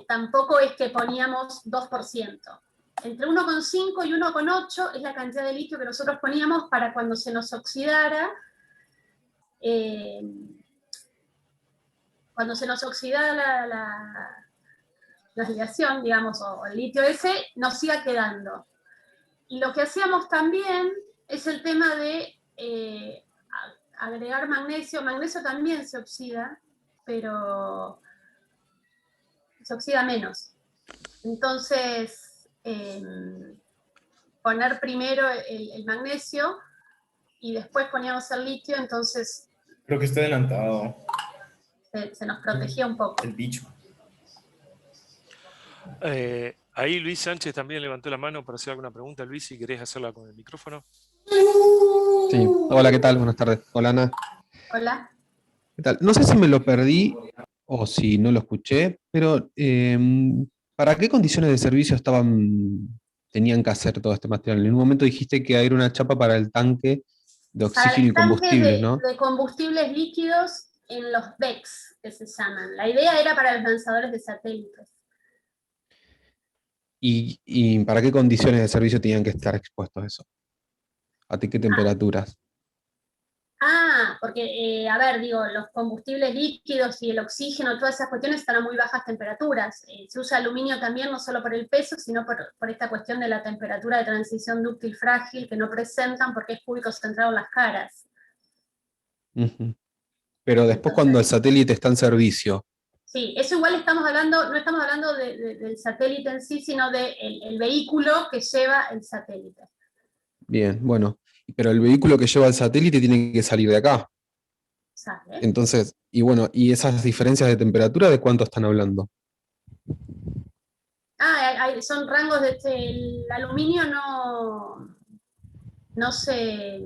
tampoco es que poníamos 2%. Entre 1,5 y 1,8 es la cantidad de litio que nosotros poníamos para cuando se nos oxidara. Cuando se nos oxidara la aleación, digamos, o el litio ese, nos siga quedando. Y lo que hacíamos también es el tema de agregar magnesio. Magnesio también se oxida, pero se oxida menos. Entonces, poner primero el magnesio y después poníamos el litio, entonces... Creo que está adelantado. Se nos protegía un poco. El bicho. Ahí Luis Sánchez también levantó la mano para hacer alguna pregunta. Luis, si querés hacerla con el micrófono. Sí, hola, ¿qué tal? Buenas tardes. Hola, Ana. Hola. ¿Qué tal? No sé si me lo perdí o si no lo escuché, pero ¿para qué condiciones de servicio tenían que hacer todo este material? En un momento dijiste que era una chapa para el tanque de oxígeno y combustible, ¿no? De combustibles líquidos en los BECS, que se llaman. La idea era para los lanzadores de satélites. ¿Y para qué condiciones de servicio tenían que estar expuestos a eso? ¿A qué temperaturas? Porque, a ver, digo, los combustibles líquidos y el oxígeno, todas esas cuestiones están a muy bajas temperaturas. Se usa aluminio también, no solo por el peso, sino por esta cuestión de la temperatura de transición dúctil frágil que no presentan porque es cúbico centrado en las caras. Pero después cuando el satélite está en servicio. Sí, eso igual estamos hablando, no estamos hablando del satélite en sí, sino del vehículo que lleva el satélite. Bien, bueno, pero el vehículo que lleva el satélite tiene que salir de acá. ¿Sale? Entonces, y bueno, ¿y esas diferencias de temperatura de cuánto están hablando? Son rangos de el aluminio no sé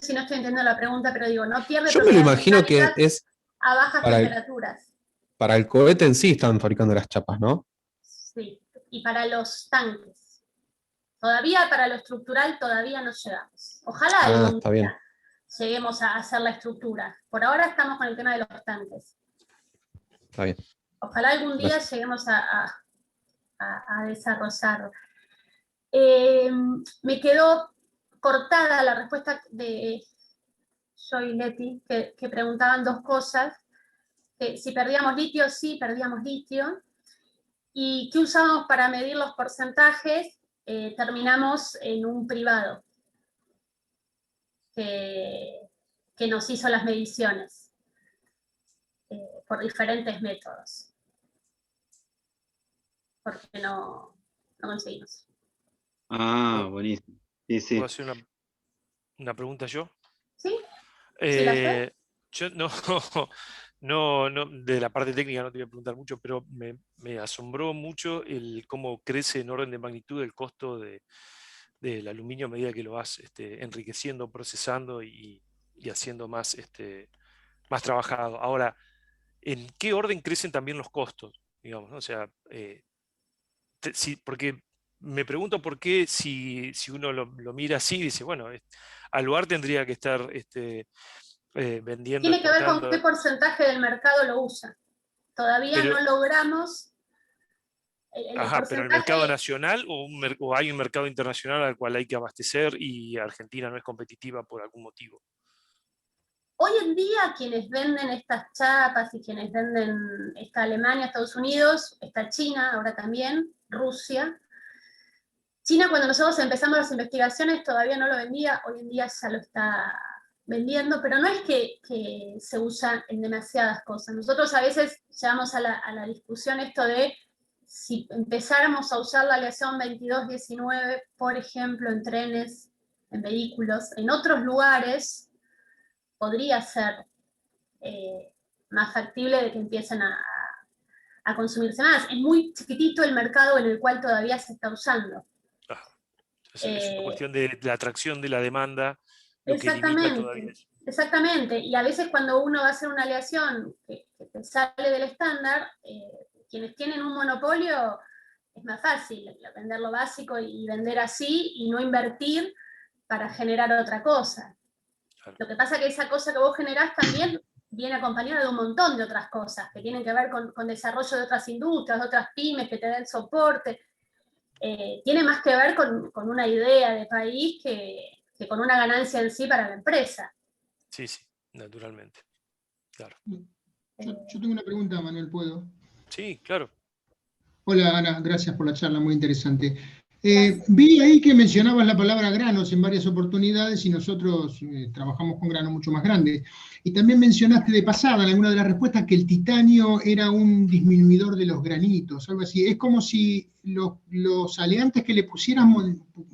si no estoy entendiendo la pregunta, pero digo, no pierde Yo me lo imagino que es a bajas temperaturas. Para el cohete en sí están fabricando las chapas, ¿no? Sí, y para los tanques. Todavía para lo estructural todavía no llegamos. Ojalá algún día lleguemos a hacer la estructura. Por ahora estamos con el tema de los tanques. Está bien. Ojalá algún día lleguemos a desarrollar. Me quedó cortada la respuesta de Joy y Leti, que preguntaban dos cosas. Si perdíamos litio, sí, perdíamos litio. ¿Y qué usábamos para medir los porcentajes? Terminamos en un privado que nos hizo las mediciones por diferentes métodos. Porque no conseguimos. Buenísimo. Sí, sí. una pregunta yo. ¿Sí? ¿Sí la sé? Yo no, de la parte técnica no te voy a preguntar mucho, pero me asombró mucho cómo crece en orden de magnitud el costo del aluminio a medida que lo vas enriqueciendo, procesando y haciendo más trabajado. Ahora, ¿en qué orden crecen también los costos? Digamos, ¿no? O sea, porque me pregunto por qué si uno lo mira así, dice, bueno, al lugar tendría que estar vendiendo, Tiene que ver con qué exportando, porcentaje del mercado lo usa. Todavía pero, no logramos el ajá, pero el mercado porcentaje. nacional o hay un mercado internacional al cual hay que abastecer y Argentina no es competitiva por algún motivo. Hoy en día quienes venden estas chapas y quienes venden está Alemania, Estados Unidos, está China, ahora también, Rusia. China, cuando nosotros empezamos las investigaciones, todavía no lo vendía, hoy en día ya lo está vendiendo, pero no es que se usa en demasiadas cosas. Nosotros a veces llevamos a la discusión esto de si empezáramos a usar la aleación 2219, por ejemplo, en trenes, en vehículos, en otros lugares, podría ser más factible de que empiecen a consumirse más. Es muy chiquitito el mercado en el cual todavía se está usando. Es una cuestión de la atracción de la demanda, lo que limita todavía Exactamente, eso. exactamente. Y a veces cuando uno va a hacer una aleación que te sale del estándar, quienes tienen un monopolio, es más fácil vender lo básico y vender así y no invertir para generar otra cosa. Claro. Lo que pasa es que esa cosa que vos generás también viene acompañada de un montón de otras cosas que tienen que ver con desarrollo de otras industrias, de otras pymes que te den soporte. Tiene más que ver con una idea de país que con una ganancia en sí para la empresa. Sí, sí, naturalmente. Claro. Yo tengo una pregunta, Manuel, ¿puedo? Sí, claro. Hola, Ana, gracias por la charla, muy interesante. Vi ahí que mencionabas la palabra granos en varias oportunidades y nosotros trabajamos con granos mucho más grandes. Y también mencionaste de pasada en alguna de las respuestas que el titanio era un disminuidor de los granitos, algo así. Es como si los aleantes que le pusieran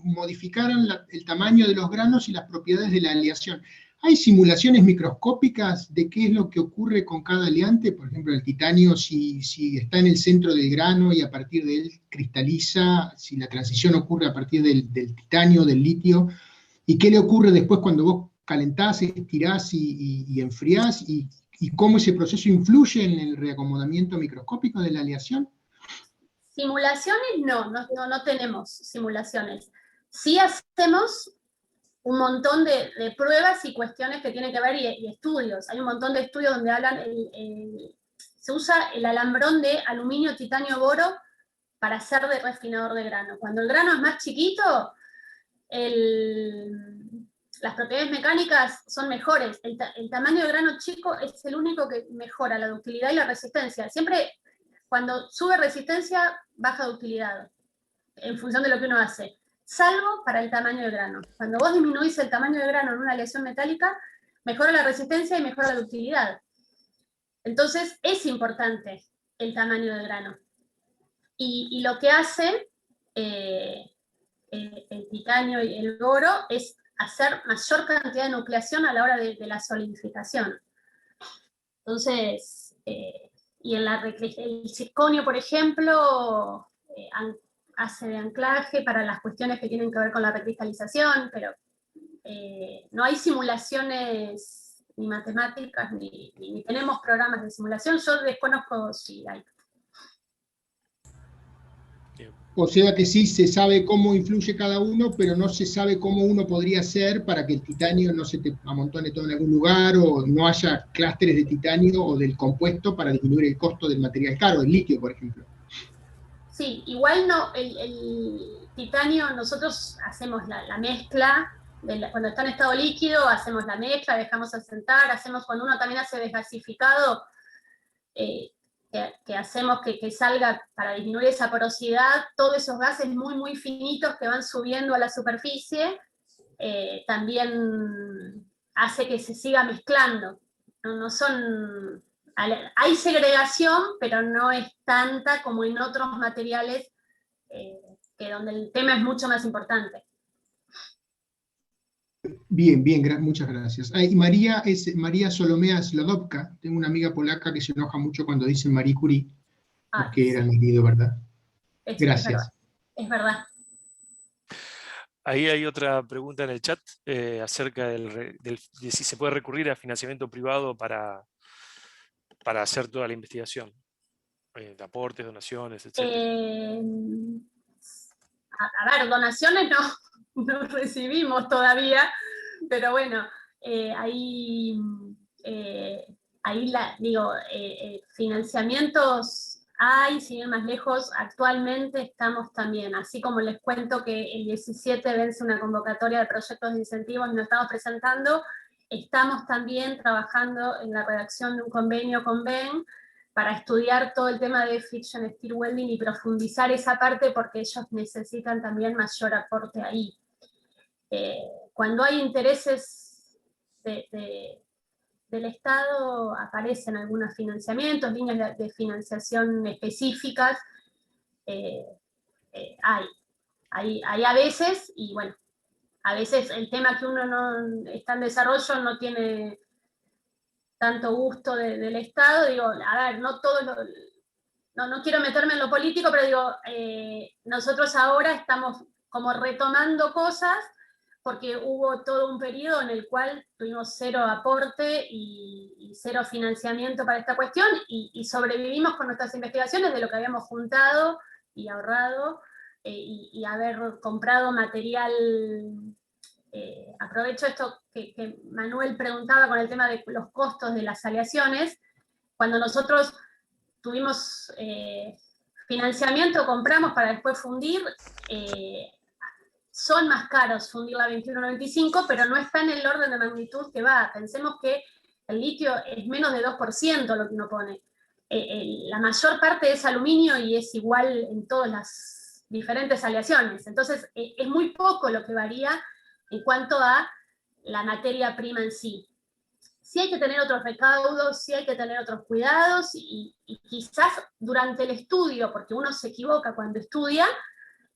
modificaran el tamaño de los granos y las propiedades de la aleación. ¿Hay simulaciones microscópicas de qué es lo que ocurre con cada aleante? Por ejemplo, el titanio, si está en el centro del grano y a partir de él cristaliza, si la transición ocurre a partir del titanio, del litio, ¿y qué le ocurre después cuando vos calentás, estirás y enfriás? ¿Y cómo ese proceso influye en el reacomodamiento microscópico de la aleación? Simulaciones no tenemos simulaciones. Sí hacemos un montón de pruebas y cuestiones que tienen que ver y estudios. Hay un montón de estudios donde hablan, se usa el alambrón de aluminio, titanio, boro para hacer de refinador de grano. Cuando el grano es más chiquito, las propiedades mecánicas son mejores. El tamaño de grano chico es el único que mejora la ductilidad y la resistencia. Siempre cuando sube resistencia, baja ductilidad, en función de lo que uno hace. Salvo para el tamaño de grano. Cuando vos disminuís el tamaño de grano en una aleación metálica, mejora la resistencia y mejora la ductilidad. Entonces, es importante el tamaño de grano. Y lo que hace el titanio y el boro es hacer mayor cantidad de nucleación a la hora de la solidificación. Entonces, y el circonio, por ejemplo, hace de anclaje para las cuestiones que tienen que ver con la recristalización, pero no hay simulaciones ni matemáticas, ni tenemos programas de simulación. Yo desconozco si hay. O sea que sí se sabe cómo influye cada uno, pero no se sabe cómo uno podría hacer para que el titanio no se te amontone todo en algún lugar o no haya clústeres de titanio o del compuesto para disminuir el costo del material caro, el litio, por ejemplo. Sí, igual no, el titanio, nosotros hacemos la mezcla, cuando está en estado líquido, hacemos la mezcla, dejamos asentar, hacemos cuando uno también hace desgasificado, que hacemos que salga para disminuir esa porosidad, todos esos gases muy finitos que van subiendo a la superficie, también hace que se siga mezclando. No son... Hay segregación, pero no es tanta como en otros materiales que donde el tema es mucho más importante. Bien, bien, muchas gracias. Y María es María Solomea Slodowska. Tengo una amiga polaca que se enoja mucho cuando dicen Marie Curie, porque era el Sí, marido, ¿verdad? es verdad, Gracias. es verdad. Ahí hay otra pregunta en el chat acerca de si se puede recurrir a financiamiento privado para hacer toda la investigación. De aportes, donaciones, etc. A ver, donaciones no, no recibimos todavía, pero bueno, ahí, digo, financiamientos hay, sin ir más lejos, actualmente estamos también, así como les cuento que el 17 vence una convocatoria de proyectos de incentivos y nos estamos presentando, estamos también trabajando en la redacción de un convenio con BEN para estudiar todo el tema de friction stir welding y profundizar esa parte porque ellos necesitan también mayor aporte ahí. Cuando hay intereses del Estado, aparecen algunos financiamientos, líneas de financiación específicas, hay a veces, y bueno, a veces el tema que uno no está en desarrollo no tiene tanto gusto del Estado, digo, a ver, no todo no quiero meterme en lo político, pero digo, nosotros ahora estamos como retomando cosas porque hubo todo un periodo en el cual tuvimos cero aporte y cero financiamiento para esta cuestión y sobrevivimos con nuestras investigaciones de lo que habíamos juntado y ahorrado y haber comprado material. Aprovecho esto que Manuel preguntaba con el tema de los costos de las aleaciones. Cuando nosotros tuvimos financiamiento, compramos para después fundir, son más caros fundir la 2195, pero no está en el orden de magnitud que va. Pensemos que el litio es menos de 2% lo que uno pone. La mayor parte es aluminio y es igual en todas las diferentes aleaciones. Entonces, es muy poco lo que varía en cuanto a la materia prima en sí. Sí hay que tener otros recaudos, sí hay que tener otros cuidados y quizás durante el estudio, porque uno se equivoca cuando estudia,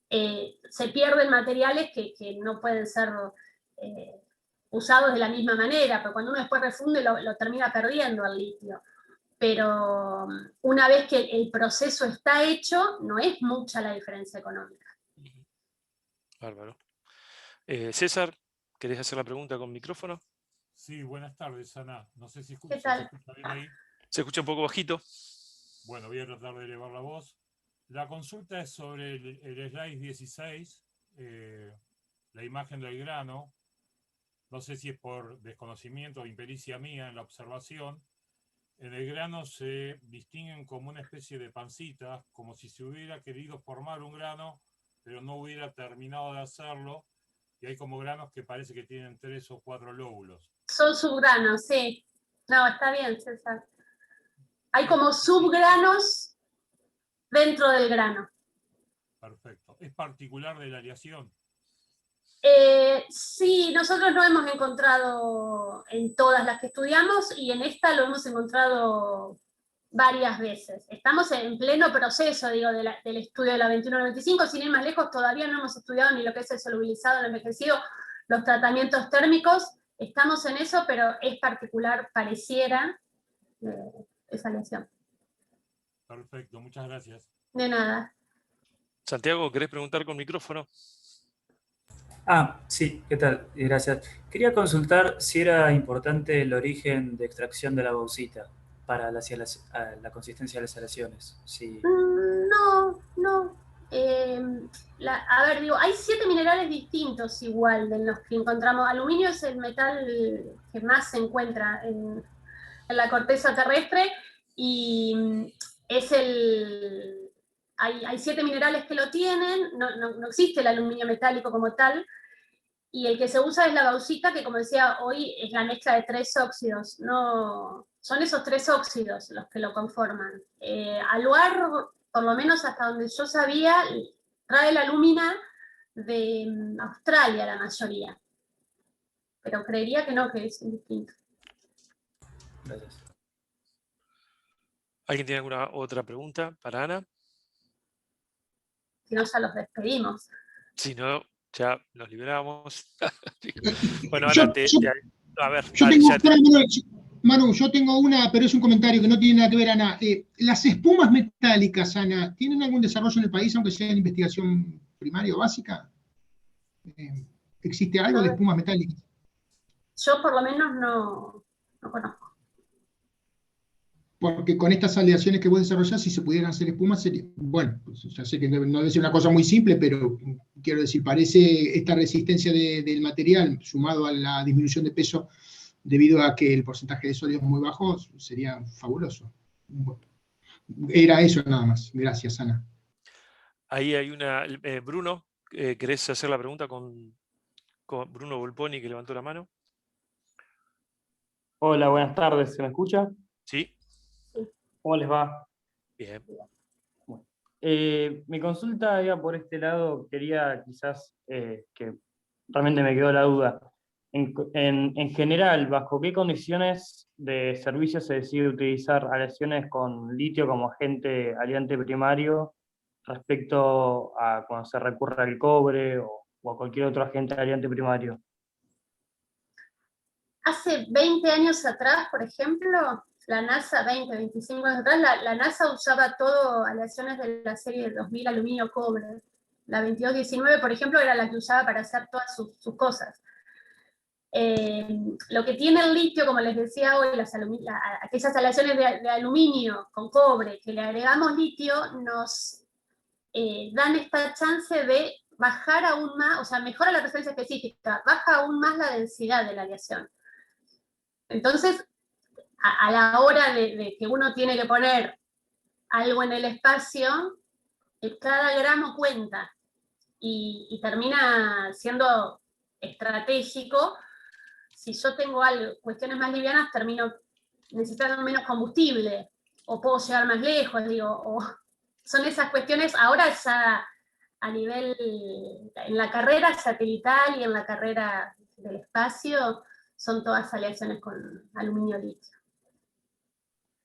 se pierden materiales que no pueden ser usados de la misma manera, pero cuando uno después refunde lo termina perdiendo el litio. Pero una vez que el proceso está hecho, no es mucha la diferencia económica. Bárbaro. César, ¿querés hacer la pregunta con micrófono? Sí, buenas tardes, Ana. No sé si se ¿Qué tal? escucha bien ahí. Se escucha un poco bajito. Bueno, voy a tratar de elevar la voz. La consulta es sobre el slide 16, la imagen del grano. No sé si es por desconocimiento o impericia mía en la observación. En el grano se distinguen como una especie de pancitas, como si se hubiera querido formar un grano, pero no hubiera terminado de hacerlo. Y hay como granos que parece que tienen 3 o 4 lóbulos. Son subgranos, sí. No, está bien, César. Hay como subgranos dentro del grano. Perfecto. ¿Es particular de la aleación? Sí, nosotros lo hemos encontrado en todas las que estudiamos y en esta lo hemos encontrado varias veces. Estamos en pleno proceso, digo, del estudio de la 2195, sin ir más lejos, todavía no hemos estudiado ni lo que es el solubilizado, el envejecido, los tratamientos térmicos, estamos en eso, pero es particular, pareciera, esa aleación. Perfecto, muchas gracias. De nada. Santiago, ¿querés preguntar con micrófono? Sí, ¿qué tal? Gracias. Quería consultar si era importante el origen de extracción de la bauxita para la consistencia de las aleaciones. Sí. No. A ver, digo, hay 7 minerales distintos igual de los que encontramos. Aluminio es el metal que más se encuentra en la corteza terrestre y es hay 7 minerales que lo tienen, no existe el aluminio metálico como tal, y el que se usa es la bauxita, que como decía hoy es la mezcla de 3 óxidos. No, son esos 3 óxidos los que lo conforman. Aluar, por lo menos hasta donde yo sabía, trae la alúmina de Australia la mayoría. Pero creería que no, que es distinto. Gracias. ¿Alguien tiene alguna otra pregunta para Ana? Si no, ya los despedimos. Si no, ya nos liberamos. Bueno, Yo- Ana, yo- a ver, Yo dale, tengo, ya te- espera, Manu, yo tengo una, pero es un comentario que no tiene nada que ver, Ana. ¿Las espumas metálicas, Ana, tienen algún desarrollo en el país, aunque sea en investigación primaria o básica? ¿Existe algo de espumas metálicas? Yo por lo menos no conozco. Porque con estas aleaciones que vos desarrollás, si se pudieran hacer espumas, sería, bueno, pues ya sé que no debe ser una cosa muy simple, pero quiero decir, parece esta resistencia del material, sumado a la disminución de peso, debido a que el porcentaje de sodio es muy bajo, sería fabuloso. Bueno, era eso nada más. Gracias, Ana. ahí hay una. Bruno, ¿querés hacer la pregunta con Bruno Volponi, que levantó la mano? Hola, buenas tardes. ¿Se me escucha? Sí, ¿Cómo les va? bien. Mi consulta iba por este lado. Quería quizás que realmente me quedó la duda. En general, ¿bajo qué condiciones de servicio se decide utilizar aleaciones con litio como agente aliante primario respecto a cuando se recurre al cobre o a cualquier otro agente aliante primario? Hace 20 años atrás, por ejemplo, la NASA, 20, 25 años atrás, la NASA usaba todo aleaciones de la serie 2000 aluminio-cobre. La 2219, por ejemplo, era la que usaba para hacer todas sus cosas. Lo que tiene el litio, como les decía hoy, aquellas aleaciones de aluminio con cobre, que le agregamos litio, nos dan esta chance de bajar aún más, o sea, mejora la referencia específica, baja aún más la densidad de la aleación. Entonces, a la hora de que uno tiene que poner algo en el espacio, cada gramo cuenta y termina siendo estratégico. Si yo tengo cuestiones más livianas, termino necesitando menos combustible o puedo llegar más lejos, digo, son esas cuestiones. Ahora ya a nivel, en la carrera satelital y en la carrera del espacio, son todas aleaciones con aluminio litio.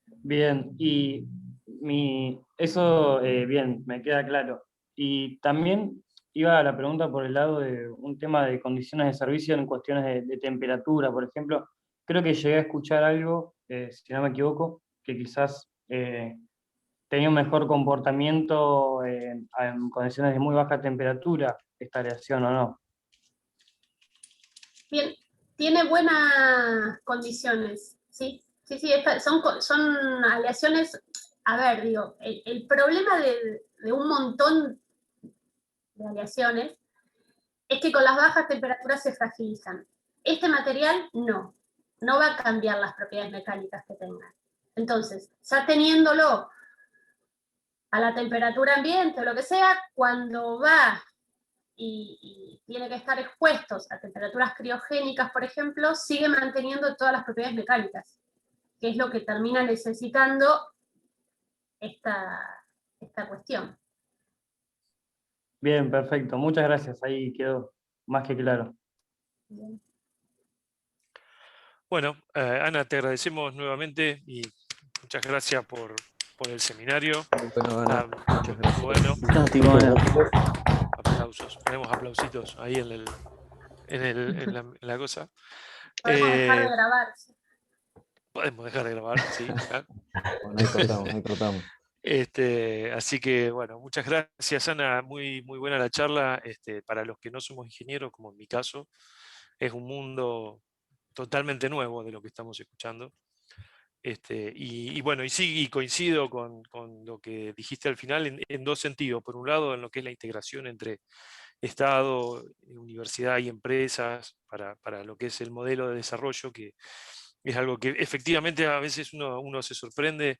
Bien, y eso, bien, me queda claro. Y también iba a la pregunta por el lado de un tema de condiciones de servicio en cuestiones de temperatura, por ejemplo. Creo que llegué a escuchar algo, si no me equivoco, que quizás tenía un mejor comportamiento en condiciones de muy baja temperatura, esta aleación, ¿o no? Bien, tiene buenas condiciones, ¿sí? Sí, son aleaciones. A ver, digo, el problema de un montón de aleaciones es que con las bajas temperaturas se fragilizan. Este material no va a cambiar las propiedades mecánicas que tenga. Entonces, ya teniéndolo a la temperatura ambiente o lo que sea, cuando va y tiene que estar expuestos a temperaturas criogénicas, por ejemplo, sigue manteniendo todas las propiedades mecánicas, que es lo que termina necesitando esta cuestión. Bien, perfecto. Muchas gracias. Ahí quedó más que claro. Bien. Bueno, Ana, te agradecemos nuevamente y muchas gracias por el seminario. Bueno, Ana, muchas gracias. Bueno, Fantástico, Ana. aplausos, ponemos aplausitos ahí en la cosa. Podemos dejar de grabar. Podemos dejar de grabar, sí. Claro. Bueno, ahí cortamos, ahí cortamos. Así que, bueno, muchas gracias, Ana. Muy, muy buena la charla. Para los que no somos ingenieros, como en mi caso, es un mundo totalmente nuevo de lo que estamos escuchando. Y bueno, y sí, y coincido con lo que dijiste al final en dos sentidos. Por un lado, en lo que es la integración entre Estado, universidad y empresas para lo que es el modelo de desarrollo, que es algo que efectivamente a veces uno se sorprende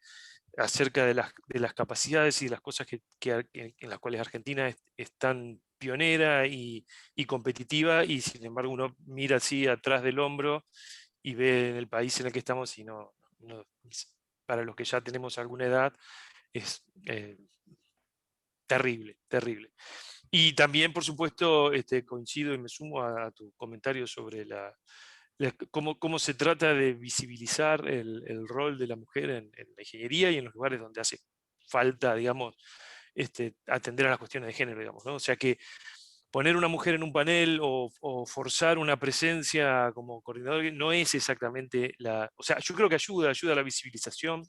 acerca de las capacidades y de las cosas en las cuales Argentina es tan pionera y competitiva, y sin embargo uno mira así atrás del hombro y ve en el país en el que estamos y para los que ya tenemos alguna edad, es terrible, terrible. Y también, por supuesto, coincido y me sumo a tu comentario sobre cómo se trata de visibilizar el rol de la mujer en la ingeniería y en los lugares donde hace falta, digamos, atender a las cuestiones de género, digamos, ¿no? O sea que poner una mujer en un panel o forzar una presencia como coordinador no es exactamente la... O sea, yo creo que ayuda a la visibilización,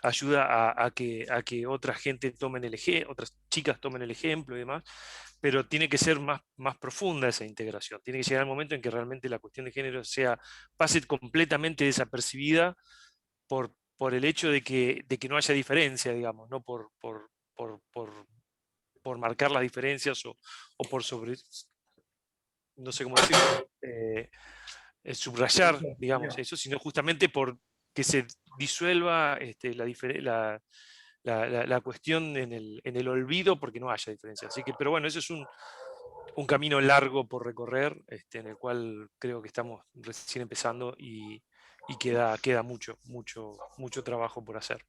ayuda a que otra gente tomen el ejemplo, otras chicas tomen el ejemplo y demás, pero tiene que ser más profunda esa integración. Tiene que llegar el momento en que realmente la cuestión de género pase completamente desapercibida por el hecho de que no haya diferencia, digamos, no por marcar las diferencias o por no sé cómo decirlo, subrayar, digamos, eso, sino justamente por que se disuelva la cuestión en el olvido porque no haya diferencia. Así que, pero bueno, eso es un camino largo por recorrer, en el cual creo que estamos recién empezando y queda mucho trabajo por hacer.